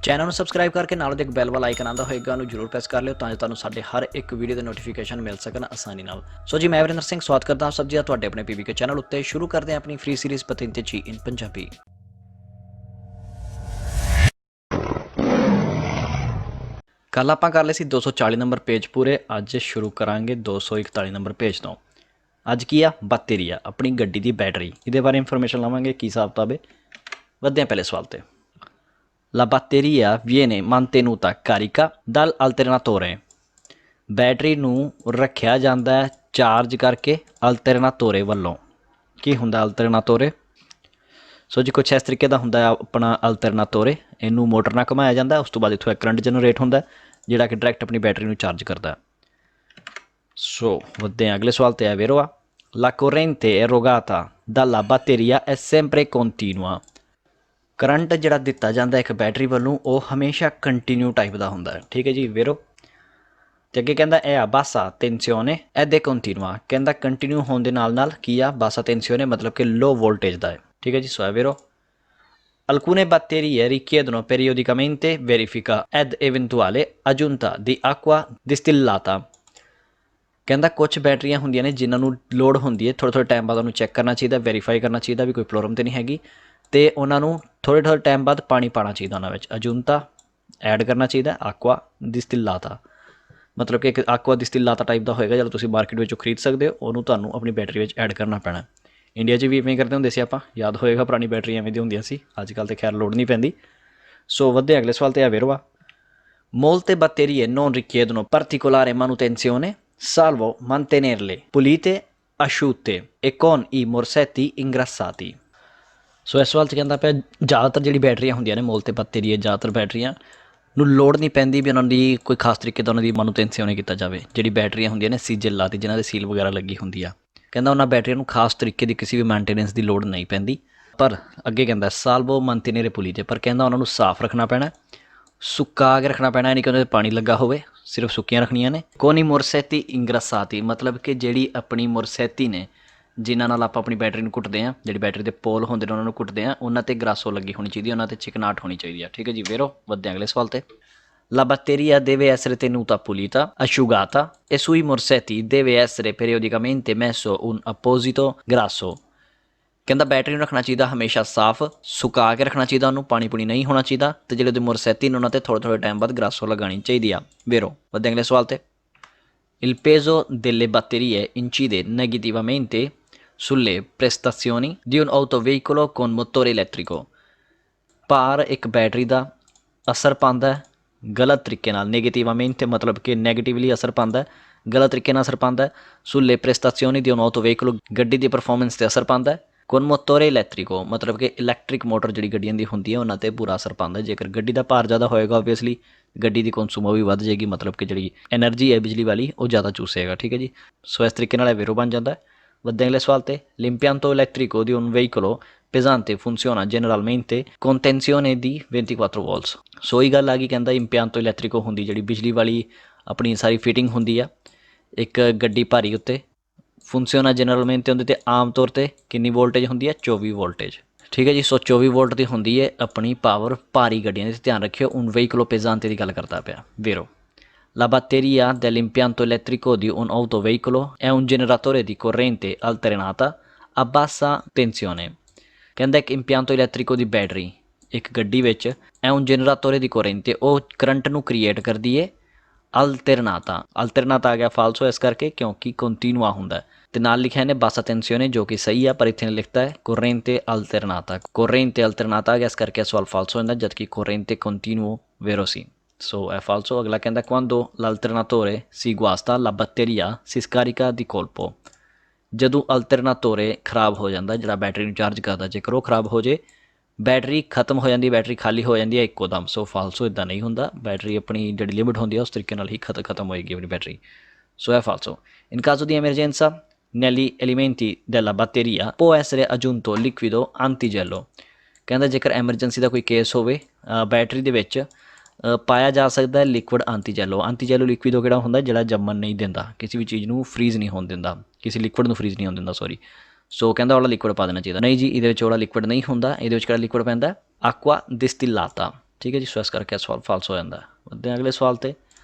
Channel ਨੂੰ subscribe ਕਰਕੇ ਨਾਲ ਦੇ ਇੱਕ ਬੈਲ ਵਾਲਾ ਆਈਕਨ ਆਉਂਦਾ ਹੋਏਗਾ ਉਹਨੂੰ ਜ਼ਰੂਰ ਪ੍ਰੈਸ ਕਰ ਲਿਓ ਤਾਂ ਜੋ ਤੁਹਾਨੂੰ ਸਾਡੇ ਹਰ ਇੱਕ ਵੀਡੀਓ ਦੇ ਨੋਟੀਫਿਕੇਸ਼ਨ ਮਿਲ ਸਕਣ ਆਸਾਨੀ ਨਾਲ। ਸੋ ਜੀ ਮੈਂ ਵਰਿੰਦਰ ਸਿੰਘ ਸਵਾਗਤ ਕਰਦਾ ਹਾਂ ਸਭ ਜੀ ਤੁਹਾਡੇ ਆਪਣੇ ਪੀਬੀਕੇ ਚੈਨਲ ਉੱਤੇ। ਸ਼ੁਰੂ ਕਰਦੇ ਹਾਂ ਆਪਣੀ ਫ੍ਰੀ ਸੀਰੀਜ਼ ਪਤਿੰਤੇ ਜੀ ਇਨ ਪੰਜਾਬੀ। ਕੱਲ ਆਪਾਂ ਕਰ ਲਏ ਸੀ 240 ਨੰਬਰ ਪੇਜ ਪੂਰੇ, ਅੱਜ ਸ਼ੁਰੂ ਕਰਾਂਗੇ 241 ਨੰਬਰ ਪੇਜ ਤੋਂ। ਅੱਜ ਕੀ ਆ? ਬੱਤੇਰੀਆ, ਆਪਣੀ ਗੱਡੀ ਦੀ ਬੈਟਰੀ, ਇਹਦੇ ਬਾਰੇ ਇਨਫੋਰਮੇਸ਼ਨ ਲਵਾਂਗੇ ਕੀ ਹਿਸਾਬ ਕਿਤਾਬ ਹੈ। ਵਧਦੇ ਹਾਂ ਪਹਿਲੇ ਸਵਾਲ ਤੇ। La batteria viene mantenuta carica dal alternatore। Battery ਨੂੰ ਰੱਖਿਆ ਜਾਂਦਾ ਹੈ ਚਾਰਜ ਕਰਕੇ ਅਲਟਰਨਾਤੋਰੇ ਵੱਲੋਂ। ਕੀ ਹੁੰਦਾ ਅਲਟਰਨਾਤੋਰੇ? ਸੋ ਜੀ ਕੁਛ ਇਸ ਤਰੀਕੇ ਦਾ ਹੁੰਦਾ ਹੈ ਆਪਣਾ ਅਲਟਰਨਾਤੋਰੇ। ਇਹਨੂੰ ਮੋਟਰ ਨਾਲ ਘੁਮਾਇਆ ਜਾਂਦਾ, ਉਸ ਤੋਂ ਬਾਅਦ ਇੱਥੋਂ ਇੱਕ ਕਰੰਟ ਜਨਰੇਟ ਹੁੰਦਾ ਜਿਹੜਾ ਕਿ ਡਾਇਰੈਕਟ ਆਪਣੀ ਬੈਟਰੀ ਨੂੰ ਚਾਰਜ ਕਰਦਾ। ਸੋ ਵਧਦੇ ਹਾਂ ਅਗਲੇ ਸਵਾਲ ਤੇ। ਹੈ vero? La corrente erogata dalla batteria è sempre continua। Current ਜਿਹੜਾ ਦਿੱਤਾ ਜਾਂਦਾ ਇੱਕ ਬੈਟਰੀ ਵੱਲੋਂ ਉਹ ਹਮੇਸ਼ਾ ਕੰਟੀਨਿਊ ਟਾਈਪ ਦਾ ਹੁੰਦਾ ਹੈ। ਠੀਕ ਹੈ ਜੀ vero। ਤੇ ਅੱਗੇ ਕਹਿੰਦਾ ਇਹ ਆ ਬਾਸਾ ਟੈਂਸੀਓਨੇ ਐਡ è continua। ਕਹਿੰਦਾ ਕੰਟੀਨਿਊ ਹੋਣ ਦੇ ਨਾਲ ਨਾਲ ਕੀ ਆ? ਬਾਸਾ ਟੈਂਸੀਓਨੇ ਮਤਲਬ ਕਿ ਲੋ ਵੋਲਟੇਜ ਦਾ ਹੈ। ਠੀਕ ਹੈ ਜੀ ਸੋ ਹੈ vero। Alcune batterie richiedono periodicamente verifica ed eventuale aggiunta di acqua distillata। ਕਹਿੰਦਾ ਕੁਛ ਬੈਟਰੀਆਂ ਹੁੰਦੀਆਂ ਨੇ ਜਿਨ੍ਹਾਂ ਨੂੰ ਲੋੜ ਹੁੰਦੀ ਹੈ ਥੋੜ੍ਹੇ ਥੋੜ੍ਹੇ ਟਾਈਮ ਬਾਅਦ ਉਹਨੂੰ ਚੈੱਕ ਕਰਨਾ ਚਾਹੀਦਾ, ਵੈਰੀਫਾਈ ਕਰਨਾ ਚਾਹੀਦਾ ਵੀ ਕੋਈ ਪ੍ਰੋਬਲਮ ਤਾਂ ਨਹੀਂ ਹੈਗੀ, ਅਤੇ ਉਹਨਾਂ ਨੂੰ ਥੋੜ੍ਹੇ ਥੋੜ੍ਹੇ ਟਾਈਮ ਬਾਅਦ ਪਾਣੀ ਪਾਉਣਾ ਚਾਹੀਦਾ ਉਹਨਾਂ ਵਿੱਚ। ਅਜੂਨਤਾ ਐਡ ਕਰਨਾ ਚਾਹੀਦਾ, ਆਕਵਾ ਡਿਸਟਿਲਾਤਾ ਮਤਲਬ ਕਿ ਇੱਕ ਆਕਵਾ ਡਿਸਟਿਲਾਤਾ ਟਾਈਪ ਦਾ ਹੋਏਗਾ ਜਦੋਂ ਤੁਸੀਂ ਮਾਰਕੀਟ ਵਿੱਚੋਂ ਖਰੀਦ ਸਕਦੇ ਹੋ, ਉਹਨੂੰ ਤੁਹਾਨੂੰ ਆਪਣੀ ਬੈਟਰੀ ਵਿੱਚ ਐਡ ਕਰਨਾ ਪੈਣਾ। ਇੰਡੀਆ 'ਚ ਵੀ ਇਵੇਂ ਕਰਦੇ ਹੁੰਦੇ ਸੀ ਆਪਾਂ, ਯਾਦ ਹੋਏਗਾ ਪੁਰਾਣੀ ਬੈਟਰੀ ਐਵੇਂ ਦੀ ਹੁੰਦੀਆਂ ਸੀ, ਅੱਜ ਕੱਲ੍ਹ ਤਾਂ ਖੈਰ ਲੋੜ ਨਹੀਂ ਪੈਂਦੀ। ਸੋ ਵਧਦੇ ਅਗਲੇ ਸਵਾਲ 'ਤੇ ਆ vero। Molte batterie non richiedono particolare manutenzione salvo mantenerle pulite, asciutte e con i morsetti ingrassati। ਸੋ ਇਸ ਸਵਾਲ 'ਚ ਕਹਿੰਦਾ ਪਿਆ ਜ਼ਿਆਦਾਤਰ ਜਿਹੜੀ ਬੈਟਰੀਆਂ ਹੁੰਦੀਆਂ ਨੇ ਮੋਲ ਤੇ ਬੱਤੇਰੀਏ, ਜ਼ਿਆਦਾਤਰ ਬੈਟਰੀਆਂ ਨੂੰ ਲੋੜ ਨਹੀਂ ਪੈਂਦੀ ਵੀ ਉਹਨਾਂ ਦੀ ਕੋਈ ਖਾਸ ਤਰੀਕੇ ਦਾ ਉਹਨਾਂ ਦੀ ਮਾਨੂਟੈਂਸੀਓਨ ਕੀਤਾ ਜਾਵੇ। ਜਿਹੜੀ ਬੈਟਰੀਆਂ ਹੁੰਦੀਆਂ ਨੇ ਸੀਜ਼ਲ ਲਾ ਦੀ ਜਿਨ੍ਹਾਂ ਦੇ ਸੀਲ ਵਗੈਰਾ ਲੱਗੀ ਹੁੰਦੀ ਆ, ਕਹਿੰਦਾ ਉਹਨਾਂ ਬੈਟਰੀਆਂ ਨੂੰ ਖਾਸ ਤਰੀਕੇ ਦੀ ਕਿਸੇ ਵੀ ਮੇਨਟੇਨੈਂਸ ਦੀ ਲੋੜ ਨਹੀਂ ਪੈਂਦੀ। ਪਰ ਅੱਗੇ ਕਹਿੰਦਾ ਸਾਲਵੋ ਮੰਤੇਨੇਰੇ ਪੁਲੀਤੇ, ਪਰ ਕਹਿੰਦਾ ਉਹਨਾਂ ਨੂੰ ਸਾਫ਼ ਰੱਖਣਾ ਪੈਣਾ, ਸੁੱਕਾ ਕੇ ਰੱਖਣਾ ਪੈਣਾ, ਨਹੀਂ ਕਿ ਉਹਦੇ 'ਤੇ ਪਾਣੀ ਲੱਗਾ ਹੋਵੇ, ਸਿਰਫ ਸੁੱਕੀਆਂ ਰੱਖਣੀਆਂ ਨੇ। ਕੋਨੀ ਮੁਰਸੈਤੀ ਇੰਗਰਾਸਾਤੀ ਮਤਲਬ ਕਿ ਜਿਹੜੀ ਆਪਣੀ ਮੁਰਸੈਤੀ ਨੇ ਜਿਨ੍ਹਾਂ ਨਾਲ ਆਪਾਂ ਆਪਣੀ ਬੈਟਰੀ ਨੂੰ ਕੁੱਟਦੇ ਹਾਂ, ਜਿਹੜੀ ਬੈਟਰੀ ਦੇ ਪੋਲ ਹੁੰਦੇ ਨੇ ਉਹਨਾਂ ਨੂੰ ਕੁੱਟਦੇ ਹਾਂ, ਉਹਨਾਂ 'ਤੇ ਗਰਾਸੋ ਲੱਗੀ ਹੋਣੀ ਚਾਹੀਦੀ, ਉਹਨਾਂ 'ਤੇ ਚਿਕਨਾਹਟ ਹੋਣੀ ਚਾਹੀਦੀ ਆ। ਠੀਕ ਹੈ ਜੀ vero। ਵਧਦੇ ਅਗਲੇ ਸਵਾਲ 'ਤੇ। La batteria deve essere tenuta pulita, asciugata e sui morsetti deve essere periodicamente messo un apposito grasso। ਕਹਿੰਦਾ ਬੈਟਰੀ ਨੂੰ ਰੱਖਣਾ ਚਾਹੀਦਾ ਹਮੇਸ਼ਾ ਸਾਫ਼, ਸੁਕਾ ਕੇ ਰੱਖਣਾ ਚਾਹੀਦਾ, ਉਹਨੂੰ ਪਾਣੀ ਪੂਣੀ ਨਹੀਂ ਹੋਣਾ ਚਾਹੀਦਾ, ਅਤੇ ਜਿਹੜੇ ਉਹਦੇ ਮੁਰਸੈਤੀ ਨੇ ਉਹਨਾਂ 'ਤੇ ਥੋੜ੍ਹੇ ਥੋੜ੍ਹੇ ਟਾਈਮ ਬਾਅਦ ਗਰਾਸੋ ਲਗਾਉਣੀ ਚਾਹੀਦੀ ਆ vero। ਵਧਦੇ ਅਗਲੇ ਸਵਾਲ 'ਤੇ। Il peso delle batterie incide negativamente sulle prestazioni di un autoveicolo con motore elettrico। ਭਾਰ ਇੱਕ ਬੈਟਰੀ ਦਾ ਅਸਰ ਪਾਉਂਦਾ ਹੈ ਗਲਤ ਤਰੀਕੇ ਨਾਲ, ਨੈਗੇਟਿਵamente ਮਤਲਬ ਕਿ ਨੈਗੇਟਿਵਲੀ ਅਸਰ ਪਾਉਂਦਾ, ਗਲਤ ਤਰੀਕੇ ਨਾਲ ਅਸਰ ਪਾਉਂਦਾ। ਸੁਲੇ ਪ੍ਰੈਸਟਾਸੀਓਨੀ ਦੀ ਆਟੋ ਵਹੀਕਲ ਗੱਡੀ ਦੀ ਪਰਫੋਰਮੈਂਸ 'ਤੇ ਅਸਰ ਪਾਉਂਦਾ। ਕੋਨ ਮੋਟੋਰੇ ਇਲੈਕਟ੍ਰਿਕੋ ਮਤਲਬ ਕਿ ਇਲੈਕਟ੍ਰਿਕ ਮੋਟਰ ਜਿਹੜੀ ਗੱਡੀਆਂ ਦੀ ਹੁੰਦੀ ਹੈ ਉਹਨਾਂ 'ਤੇ ਬੁਰਾ ਅਸਰ ਪਾਉਂਦਾ। ਜੇਕਰ ਗੱਡੀ ਦਾ ਭਾਰ ਜ਼ਿਆਦਾ ਹੋਏਗਾ ਓਬਵੀਅਸਲੀ ਗੱਡੀ ਦੀ ਕੰਜ਼ੂਮਰ ਵੀ ਵੱਧ ਜਾਏਗੀ, ਮਤਲਬ ਕਿ ਜਿਹੜੀ ਐਨਰਜੀ ਹੈ ਬਿਜਲੀ ਵਾਲੀ ਉਹ ਜ਼ਿਆਦਾ ਚੂਸੇਗਾ। ਠੀਕ ਹੈ ਜੀ ਸੋ ਇਸ ਤਰੀਕੇ ਨਾਲ ਇਹ vero ਬਣ ਜਾਂਦਾ। ਵਧਦੇ ਅਗਲੇ ਸਵਾਲ 'ਤੇ। l'impianto elettrico di un veicolo pesante funziona generalmente con tensione di 24 volts। ਸੋ ਇਹ ਗੱਲ ਆ ਗਈ, ਕਹਿੰਦਾ impianto elettrico ਹੁੰਦੀ ਜਿਹੜੀ ਬਿਜਲੀ ਵਾਲੀ ਆਪਣੀ ਸਾਰੀ ਫਿਟਿੰਗ ਹੁੰਦੀ ਆ ਇੱਕ ਗੱਡੀ ਭਾਰੀ ਉੱਤੇ, ਫੁੰਸੀਓਨਾ ਜਨਰਲਮੈਂਟ ਉਹਦੇ 'ਤੇ ਆਮ ਤੌਰ 'ਤੇ ਕਿੰਨੀ ਵੋਲਟੇਜ ਹੁੰਦੀ ਹੈ? 24 ਵੋਲਟੇਜ। ਠੀਕ ਹੈ ਜੀ ਸੋ 24 ਵੋਲਟ ਦੀ ਹੁੰਦੀ ਹੈ ਆਪਣੀ ਪਾਵਰ ਭਾਰੀ ਗੱਡੀਆਂ ਦੇ। ਧਿਆਨ ਰੱਖਿਓ un veicolo pesante ਦੀ ਗੱਲ ਕਰਦਾ ਪਿਆ vero। La batteria dell'impianto elettrico di un autoveicolo è un generatore di corrente alternata a bassa tensione। ਕਹਿੰਦਾ ਇੱਕ impianto elettrico ਦੀ ਬੈਟਰੀ ਇੱਕ ਗੱਡੀ ਵਿੱਚ è un generatore di corrente, ਉਹ ਕਰੰਟ ਨੂੰ ਕ੍ਰੀਏਟ ਕਰਦੀ ਹੈ ਅਲਟਰਨਾਤਾ। ਅਲਟਰਨਾਤਾ ਆ ਗਿਆ ਫਾਲਸੋ ਇਸ ਕਰਕੇ ਕਿਉਂਕਿ ਕੰਟੀਨੂਆ ਹੁੰਦਾ ਅਤੇ ਨਾਲ ਲਿਖਿਆ ਇਹਨੇ ਬਾਸਾ ਟੈਂਸੀਓਨੇ ਜੋ ਕਿ ਸਹੀ ਆ, ਪਰ ਇੱਥੇ ਲਿਖਤਾ ਹੈ corrente alternata। corrente alternata ਆ ਗਿਆ ਇਸ ਕਰਕੇ ਸਵਾਲ ਫਾਲਸੋ ਹੁੰਦਾ, ਜਦਕਿ corrente continuo vero sì। ਸੋ ਇਹ ਫਾਲਸੋ। ਅਗਲਾ ਕਹਿੰਦਾ quando l'alternatore si guasta la batteria si scarica di colpo। ਜਦੋਂ ਅਲਟਰਨਾਤੋਰੇ ਖਰਾਬ ਹੋ ਜਾਂਦਾ ਜਿਹੜਾ ਬੈਟਰੀ ਨੂੰ ਚਾਰਜ ਕਰਦਾ, ਜੇਕਰ ਉਹ ਖਰਾਬ ਹੋ ਜੇ ਬੈਟਰੀ ਖਤਮ ਹੋ ਜਾਂਦੀ, ਬੈਟਰੀ ਖਾਲੀ ਹੋ ਜਾਂਦੀ ਹੈ ਇੱਕੋ ਦਮ। ਸੋ ਫਾਲਸੋ ਇੱਦਾਂ ਨਹੀਂ ਹੁੰਦਾ, ਬੈਟਰੀ ਆਪਣੀ ਜਿਹੜੀ ਲਿਮਿਟ ਹੁੰਦੀ ਹੈ ਉਸ ਤਰੀਕੇ ਨਾਲ ਹੀ ਖਤਮ ਹੋਏਗੀ ਆਪਣੀ ਬੈਟਰੀ। ਸੋ ਇਹ ਫਾਲਸੋ। In caso di emergenza negli elementi della batteria può essere aggiunto liquido antigelo। ਕਹਿੰਦਾ ਜੇਕਰ ਐਮਰਜੈਂਸੀ ਦਾ ਕੋਈ ਕੇਸ ਹੋਵੇ ਬੈਟਰੀ ਦੇ ਵਿੱਚ ਪਾਇਆ ਜਾ ਸਕਦਾ ਹੈ ਲਿਕੁਇਡ ਆਂਤੀਜੈਲੋ। ਆਂਤੀਜੈਲੋ ਲਿਕੁਇਡ ਉਹ ਕਿਹੜਾ ਹੁੰਦਾ ਜਿਹੜਾ ਜੰਮਣ ਨਹੀਂ ਦਿੰਦਾ, ਕਿਸੇ ਵੀ ਚੀਜ਼ ਨੂੰ ਫਰੀਜ਼ ਨਹੀਂ ਹੋਣ ਦਿੰਦਾ, ਕਿਸੇ ਲਿਕੁਇਡ ਨੂੰ ਫਰੀਜ਼ ਨਹੀਂ ਹੋਣ ਦਿੰਦਾ ਸੌਰੀ। ਸੋ ਕਹਿੰਦਾ ਉਹਦਾ ਲਿਕੁਇਡ ਪਾ ਦੇਣਾ ਚਾਹੀਦਾ। ਨਹੀਂ ਜੀ ਇਹਦੇ ਵਿੱਚ ਉਹਦਾ ਲਿਕੁਇਡ ਨਹੀਂ ਹੁੰਦਾ, ਇਹਦੇ ਵਿੱਚ ਕਿਹੜਾ ਲਿਕੁਇਡ ਪੈਂਦਾ? ਆਕਵਾ ਡਿਸਟਿਲਾਤਾ। ठीक है जी, सो इस करके सवाल फाल्स हो जाता है। बढ़ते हैं अगले सवाल ते।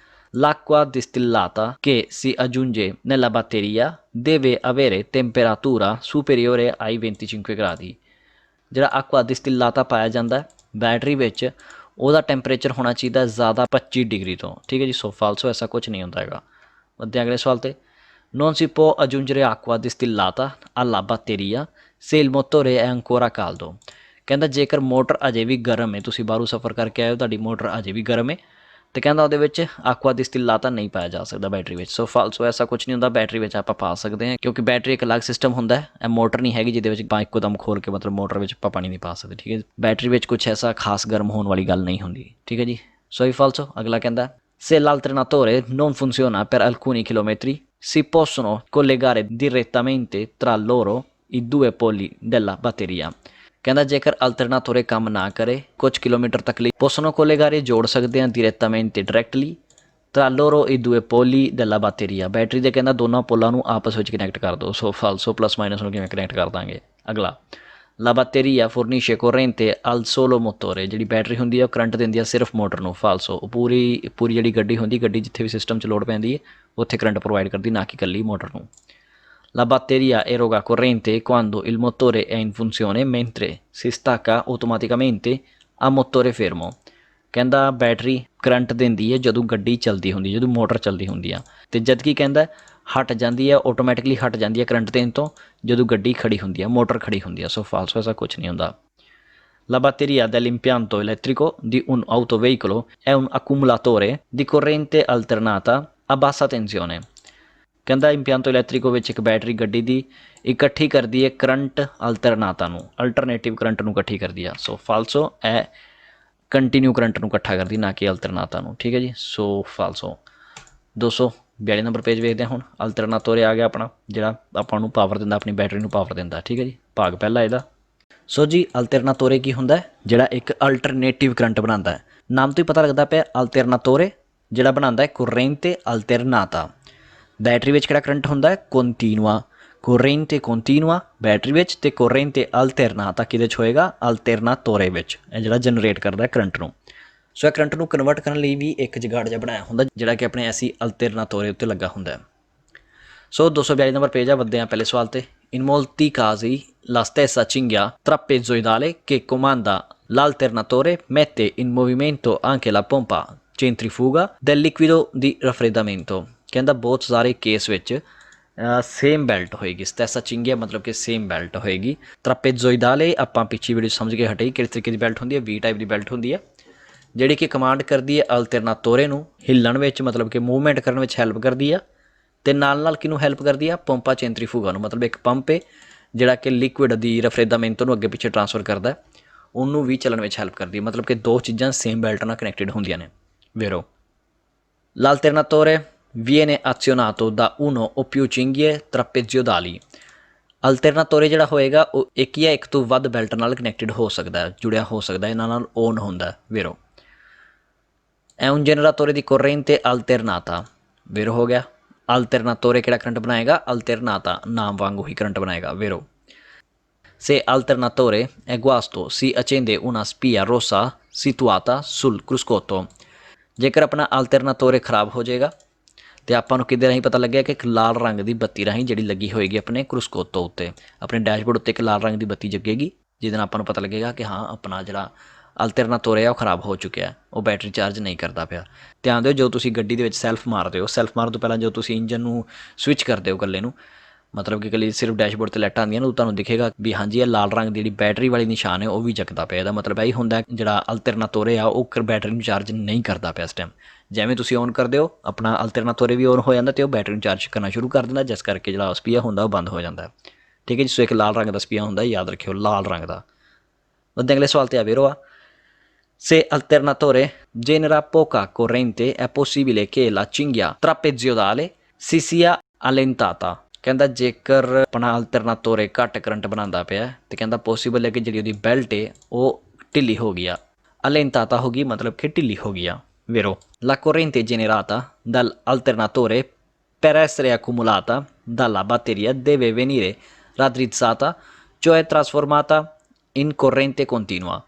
L'acqua distillata che si aggiunge nella batteria deve avere temperatura superiore ai 25 gradi। ਜਿਹੜਾ aqua distillata ਪਾਇਆ ਜਾਂਦਾ ਹੈ ਬੈਟਰੀ ਵਿੱਚ, ਉਹਦਾ ਟੈਂਪਰੇਚਰ ਹੋਣਾ ਚਾਹੀਦਾ ਜ਼ਿਆਦਾ 25 ਡਿਗਰੀ ਤੋਂ। ਠੀਕ ਹੈ ਜੀ, ਸੋ ਫਾਲਸੋ, ਐਸਾ ਕੁਝ ਨਹੀਂ ਹੁੰਦਾ ਹੈਗਾ। ਵੱਧਦੇ ਅਗਲੇ ਸਵਾਲ ਤੇ। Non si può aggiungere acqua distillata alla batteria se il motore è ancora caldo। ਕਹਿੰਦਾ ਜੇਕਰ ਮੋਟਰ ਅਜੇ ਵੀ ਗਰਮ ਹੈ, ਤੁਸੀਂ ਬਾਹਰੋਂ ਸਫ਼ਰ ਕਰਕੇ ਆਏ ਹੋ, ਤੁਹਾਡੀ ਮੋਟਰ ਅਜੇ ਵੀ ਗਰਮ ਹੈ, ਤੇ ਕਹਿੰਦਾ ਉਹਦੇ ਵਿੱਚ ਆਕਵਾ ਡਿਸਟਿਲਾਤਾ ਨਹੀਂ ਪਾਇਆ ਜਾ ਸਕਦਾ ਬੈਟਰੀ ਵਿੱਚ। ਸੋ ਫਾਲਸੋ, ਐਸਾ ਕੁਝ ਨਹੀਂ ਹੁੰਦਾ, ਬੈਟਰੀ ਵਿੱਚ ਆਪਾਂ ਪਾ ਸਕਦੇ ਹਾਂ, ਕਿਉਂਕਿ ਬੈਟਰੀ ਇੱਕ ਅਲੱਗ ਸਿਸਟਮ ਹੁੰਦਾ ਹੈ। ਇਹ ਮੋਟਰ ਨਹੀਂ ਹੈਗੀ ਜਿਹਦੇ ਵਿੱਚ ਆਪਾਂ ਇੱਕੋ ਦਮ ਖੋਲ ਕੇ ਮਤਲਬ ਮੋਟਰ ਵਿੱਚ ਆਪਾਂ ਪਾਣੀ ਨਹੀਂ ਪਾ ਸਕਦੇ। ਠੀਕ ਹੈ ਜੀ, ਬੈਟਰੀ ਵਿੱਚ ਕੁਝ ਐਸਾ ਖਾਸ ਗਰਮ ਹੋਣ ਵਾਲੀ ਗੱਲ ਨਹੀਂ ਹੁੰਦੀ। ਠੀਕ ਹੈ ਜੀ, ਸੋ ਫਾਲਸੋ। ਅਗਲਾ ਕਹਿੰਦਾ se l'alternatore non funziona per alcuni chilometri si possono collegare direttamente tra loro i due poli della batteria। ਕਹਿੰਦਾ ਜੇਕਰ ਅਲਟਰਨਾਟੋਰੇ ਕੰਮ ਨਾ ਕਰੇ ਕੁਝ ਕਿਲੋਮੀਟਰ ਤੱਕ ਲਈ possono collegare ਜੋੜ ਸਕਦੇ ਹਾਂ direttamente directly tra loro i due poli della batteria। Battery ਦੇ ਕਹਿੰਦਾ ਦੋਨਾਂ ਪੋਲਾਂ ਨੂੰ ਆਪਸ ਵਿੱਚ ਕਨੈਕਟ ਕਰ ਦਿਓ। ਸੋ ਫਾਲਸੋ, ਪਲੱਸ ਮਾਈਨਸ ਨੂੰ ਕਿਵੇਂ ਕਨੈਕਟ ਕਰ ਦਾਂਗੇ। ਅਗਲਾ La batteria fornisce corrente al solo motore। ਜਿਹੜੀ ਬੈਟਰੀ ਹੁੰਦੀ ਹੈ ਉਹ ਕਰੰਟ ਦਿੰਦੀ ਹੈ ਸਿਰਫ ਮੋਟਰ ਨੂੰ। ਫਾਲਸੋ, ਪੂਰੀ ਜਿਹੜੀ ਗੱਡੀ ਹੁੰਦੀ, ਗੱਡੀ ਜਿੱਥੇ ਵੀ ਸਿਸਟਮ 'ਚ ਲੋਡ ਪੈਂਦੀ ਹੈ ਉੱਥੇ ਕਰੰਟ ਪ੍ਰੋਵਾਈਡ ਕਰਦੀ, ਨਾ ਕਿ ਇਕੱਲੀ ਮੋਟਰ ਨੂੰ। La batteria eroga corrente quando il motore è in funzione mentre si stacca automaticamente a motore fermo। ਕਹਿੰਦਾ ਬੈਟਰੀ ਕਰੰਟ ਦਿੰਦੀ ਹੈ ਜਦੋਂ ਗੱਡੀ ਚੱਲਦੀ ਹੁੰਦੀ, ਜਦੋਂ ਮੋਟਰ ਚੱਲਦੀ ਹੁੰਦੀ ਆ, ਅਤੇ ਜਦ ਕਿ ਕਹਿੰਦਾ ਹਟ ਜਾਂਦੀ ਹੈ, ਆਟੋਮੈਟਿਕਲੀ ਹਟ ਜਾਂਦੀ ਹੈ ਕਰੰਟ ਦੇਣ ਤੋਂ ਜਦੋਂ ਗੱਡੀ ਖੜੀ ਹੁੰਦੀ ਆ, ਮੋਟਰ ਖੜੀ ਹੁੰਦੀ ਆ। ਸੋ ਫਾਲਸੋ, ਐਸਾ ਕੁਛ ਨਹੀਂ ਹੁੰਦਾ। La batteria dell'impianto elettrico di un autoveicolo è un accumulatore di corrente alternata a bassa tensione। ਕਹਿੰਦਾ ਇੰਪਿਆਂਤੋ ਇਲੈਕਟ੍ਰਿਕੋ ਵਿੱਚ ਇੱਕ ਬੈਟਰੀ ਗੱਡੀ ਦੀ ਇਕੱਠੀ ਕਰਦੀ ਹੈ ਕਰੰਟ ਅਲਟਰਨਾਤਾ ਨੂੰ, ਅਲਟਰਨੇਟਿਵ ਕਰੰਟ ਨੂੰ ਇਕੱਠੀ ਕਰਦੀ ਆ। ਸੋ ਫਾਲਸੋ, ਇਹ ਕੰਟੀਨਿਊ ਕਰੰਟ ਨੂੰ ਇਕੱਠਾ ਕਰਦੀ, ਨਾ ਕਿ ਅਲਟਰਨਾਤਾ ਨੂੰ। ਠੀਕ ਹੈ ਜੀ, ਸੋ ਫਾਲਸੋ। 242 ਨੰਬਰ ਪੇਜ ਵੇਖਦੇ ਹਾਂ ਹੁਣ। ਅਲਟਰਨਾਟੋਰੇ ਆ ਗਿਆ ਆਪਣਾ, ਜਿਹੜਾ ਆਪਾਂ ਨੂੰ ਪਾਵਰ ਦਿੰਦਾ, ਆਪਣੀ ਬੈਟਰੀ ਨੂੰ ਪਾਵਰ ਦਿੰਦਾ। ਠੀਕ ਹੈ ਜੀ, ਭਾਗ ਪਹਿਲਾ ਇਹਦਾ। ਸੋ ਜੀ ਅਲਟਰਨਾਟੋਰੇ ਕੀ ਹੁੰਦਾ ਹੈ? ਜਿਹੜਾ ਇੱਕ ਅਲਟਰਨੇਟਿਵ ਕਰੰਟ ਬਣਾਉਂਦਾ ਹੈ। ਨਾਮ ਤੋਂ ਹੀ ਪਤਾ ਲੱਗਦਾ ਪਿਆ, ਅਲਟਰਨਾਟੋਰੇ ਜਿਹੜਾ ਬਣਾਉਂਦਾ ਹੈ corrente alternata। ਬੈਟਰੀ ਵਿੱਚ ਕਿਹੜਾ ਕਰੰਟ ਹੁੰਦਾ ਹੈ? ਕੰਟੀਨੂਆ। corrente continua ਬੈਟਰੀ ਵਿੱਚ, ਅਤੇ corrente alternata ਕਿਹਦੇ 'ਚ ਹੋਏਗਾ? ਅਲਟਰਨਾਟੋਰੇ ਵਿੱਚ। ਇਹ ਜਿਹੜਾ ਜਨਰੇਟ ਕਰਦਾ ਕਰੰਟ ਨੂੰ। ਸੋ ਇਹ ਕਰੰਟ ਨੂੰ ਕਨਵਰਟ ਕਰਨ ਲਈ ਵੀ ਇੱਕ ਜਗਾੜ ਜਿਹਾ ਬਣਾਇਆ ਹੁੰਦਾ, ਜਿਹੜਾ ਕਿ ਆਪਣੇ ਐਸੀ ਅਲਟਰਨਾਟੋਰੇ ਉੱਤੇ ਲੱਗਾ ਹੁੰਦਾ। ਸੋ 242 ਨੰਬਰ ਪੇਜ ਆ। ਵੱਧਦੇ ਹਾਂ ਪਹਿਲੇ ਸਵਾਲ 'ਤੇ। In molti casi la stessa cinghia trapezoidale che comanda l'alternatore mette in movimento anche la pompa centrifuga del liquido di raffreddamento। ਕਹਿੰਦਾ ਬਹੁਤ ਸਾਰੇ ਕੇਸ ਵਿੱਚ ਸੇਮ ਬੈਲਟ ਹੋਏਗੀ। ਸਟੈਸਾ ਚਿੰਗੀਆ ਮਤਲਬ ਕਿ ਸੇਮ ਬੈਲਟ ਹੋਏਗੀ। ਟਰਾਪੇਜ਼ੋਇਡਾਲੇ ਆਪਾਂ ਪਿੱਛੇ ਵੀਡੀਓ ਸਮਝ ਕੇ ਹਟੇ ਕਿਸ ਤਰੀਕੇ ਦੀ ਬੈਲਟ ਹੁੰਦੀ ਹੈ, ਵੀ ਟਾਈਪ ਦੀ ਬੈਲਟ ਹੁੰਦੀ ਹੈ, ਜਿਹੜੀ ਕਿ ਕਮਾਂਡ ਕਰਦੀ ਹੈ ਅਲਟਰਨਾਟੋਰੇ ਨੂੰ ਹਿੱਲਣ ਵਿੱਚ, ਮਤਲਬ ਕਿ ਮੂਵਮੈਂਟ ਕਰਨ ਵਿੱਚ ਹੈਲਪ ਕਰਦੀ ਆ, ਅਤੇ ਨਾਲ ਨਾਲ ਕਿਹਨੂੰ ਹੈਲਪ ਕਰਦੀ ਆ? ਪੰਪਾ ਚੈਂਟਰੀਫੂਗਾ ਨੂੰ। ਮਤਲਬ ਇੱਕ ਪੰਪ ਹੈ ਜਿਹੜਾ ਕਿ ਲਿਕੁਇਡ ਦੀ ਰਫਰੇਦਾਮੈਂਟੋ ਨੂੰ ਅੱਗੇ ਪਿੱਛੇ ਟਰਾਂਸਫਰ ਕਰਦਾ, ਉਹਨੂੰ ਵੀ ਚੱਲਣ ਵਿੱਚ ਹੈਲਪ ਕਰਦੀ ਹੈ। ਮਤਲਬ ਕਿ ਦੋ ਚੀਜ਼ਾਂ ਸੇਮ ਬੈਲਟ ਨਾਲ ਕਨੈਕਟਿਡ ਹੁੰਦੀਆਂ ਨੇ। ਵੇਰੋ l'alternatore viene azionato da uno o più cinghie trapezoidali। ਅਲਟਰਨਾਟੋਰੇ ਜਿਹੜਾ ਹੋਏਗਾ ਉਹ ਇੱਕ ਜਾਂ ਇੱਕ ਤੋਂ ਵੱਧ ਬੈਲਟ ਨਾਲ ਕਨੈਕਟਿਡ ਹੋ ਸਕਦਾ, ਜੁੜਿਆ ਹੋ ਸਕਦਾ, ਇਹਨਾਂ ਨਾਲ ਓਨ ਹੁੰਦਾ। ਵੇਰੋ è un generatore di corrente alternata। ਵੇਰੋ ਹੋ ਗਿਆ। ਅਲਟਰਨਾਟੋਰੇ ਕਿਹੜਾ ਕਰੰਟ ਬਣਾਏਗਾ? ਅਲਟਰਨਾਤਾ, ਨਾਮ ਵਾਂਗੂ ਹੀ ਕਰੰਟ ਬਣਾਏਗਾ। ਵੇਰੋ se alternatore è guasto si accende una spia rossa situata sul cruscotto। ਜੇਕਰ ਆਪਣਾ ਅਲਟਰਨਾਟੋਰੇ ਖਰਾਬ ਹੋ ਜਾਏਗਾ ਅਤੇ ਆਪਾਂ ਨੂੰ ਕਿਹਦੇ ਰਾਹੀਂ ਪਤਾ ਲੱਗਿਆ ਕਿ ਇੱਕ ਲਾਲ ਰੰਗ ਦੀ ਬੱਤੀ ਰਾਹੀਂ ਜਿਹੜੀ ਲੱਗੀ ਹੋਏਗੀ ਆਪਣੇ ਕਰੂਸਕੋਤੋ ਉੱਤੇ, ਆਪਣੇ ਡੈਸ਼ਬੋਰਡ ਉੱਤੇ ਇੱਕ ਲਾਲ ਰੰਗ ਦੀ ਬੱਤੀ ਜਗੇਗੀ, ਜਿਹਦੇ ਨਾਲ ਆਪਾਂ ਨੂੰ ਪਤਾ ਲੱਗੇਗਾ ਕਿ ਹਾਂ ਆਪਣਾ ਜਿਹੜਾ ਅਲਟਰਨਾਟੋਰੇ ਆ ਉਹ ਖਰਾਬ ਹੋ ਚੁੱਕਿਆ, ਉਹ ਬੈਟਰੀ ਚਾਰਜ ਨਹੀਂ ਕਰਦਾ ਪਿਆ। ਧਿਆਨ ਦਿਓ, ਜਦੋਂ ਤੁਸੀਂ ਗੱਡੀ ਦੇ ਵਿੱਚ ਸੈਲਫ ਮਾਰਦੇ ਹੋ, ਸੈਲਫ ਮਾਰਨ ਤੋਂ ਪਹਿਲਾਂ ਜਦੋਂ ਤੁਸੀਂ ਇੰਜਨ ਨੂੰ ਸਵਿਚ ਕਰਦੇ ਹੋ ਇਕੱਲੇ ਨੂੰ, ਮਤਲਬ ਕਿ ਇਕੱਲੀ ਸਿਰਫ ਡੈਸ਼ਬੋਰਡ 'ਤੇ ਲਾਈਟਾਂ ਆਉਂਦੀਆਂ ਨੇ, ਉਹ ਤੁਹਾਨੂੰ ਦਿਖੇਗਾ ਵੀ ਹਾਂਜੀ ਇਹ ਲਾਲ ਰੰਗ ਦੀ ਜਿਹੜੀ ਬੈਟਰੀ ਵਾਲੀ ਨਿਸ਼ਾਨ ਹੈ ਉਹ ਵੀ ਜਗਦਾ ਪਿਆ। ਇਹਦਾ ਮਤਲਬ ਇਹ ਹੁੰਦਾ ਜਿਹੜਾ ਅਲਟਰਨਾਟੋਰੇ ਆ ਉਹ ਬੈਟਰੀ ਨੂੰ ਚਾਰਜ ਨਹੀਂ ਕਰਦਾ ਪਿਆ ਇਸ ਟਾਈਮ। ਜਿਵੇਂ ਤੁਸੀਂ ਔਨ ਕਰਦੇ ਹੋ ਆਪਣਾ ਅਲਟਰਨਾਟੋਰੇ ਵੀ ਔਨ ਹੋ ਜਾਂਦਾ ਅਤੇ ਉਹ ਬੈਟਰੀ ਨੂੰ ਚਾਰਜ ਕਰਨਾ ਸ਼ੁਰੂ ਕਰ ਦਿੰਦਾ, ਜਿਸ ਕਰਕੇ ਜਿਹੜਾ ਸਪੀਆ ਹੁੰਦਾ ਉਹ ਬੰਦ ਹੋ ਜਾਂਦਾ। ਠੀਕ ਹੈ ਜੀ, ਸੋ ਇੱਕ ਲਾਲ ਰੰਗ ਦਾ ਸਪੀਆ ਹੁੰਦਾ, ਯਾਦ ਰੱਖਿਓ, ਲਾਲ ਰੰਗ ਦਾ। ਵੱਧਦੇ ਅਗਲੇ ਸਵਾਲ 'ਤੇ ਆ ਵੇਰੋ ਆ। Se alternatore genera poca corrente è possibile che la cinghia trapezoidale si sia allentata। ਕਹਿੰਦਾ ਜੇਕਰ ਆਪਣਾ ਅਲਟਰਨਾਟੋਰੇ ਘੱਟ ਕਰੰਟ ਬਣਾਉਂਦਾ ਪਿਆ ਅਤੇ ਕਹਿੰਦਾ ਪੋਸੀਬਲ ਹੈ ਕਿ ਜਿਹੜੀ ਉਹਦੀ ਬੈਲਟ ਹੈ ਉਹ ਢਿੱਲੀ ਹੋ ਗਈ ਆ। ਅਲੈਂਤਾਤਾ ਹੋ ਗਈ ਮਤਲਬ ਕਿ ਢਿੱਲੀ ਹੋ ਗਈ ਆ। ਵੇਰੋ la corrente generata dall'alternatore per essere accumulata dalla batteria deve venire raddrizzata, cioè trasformata in corrente continua।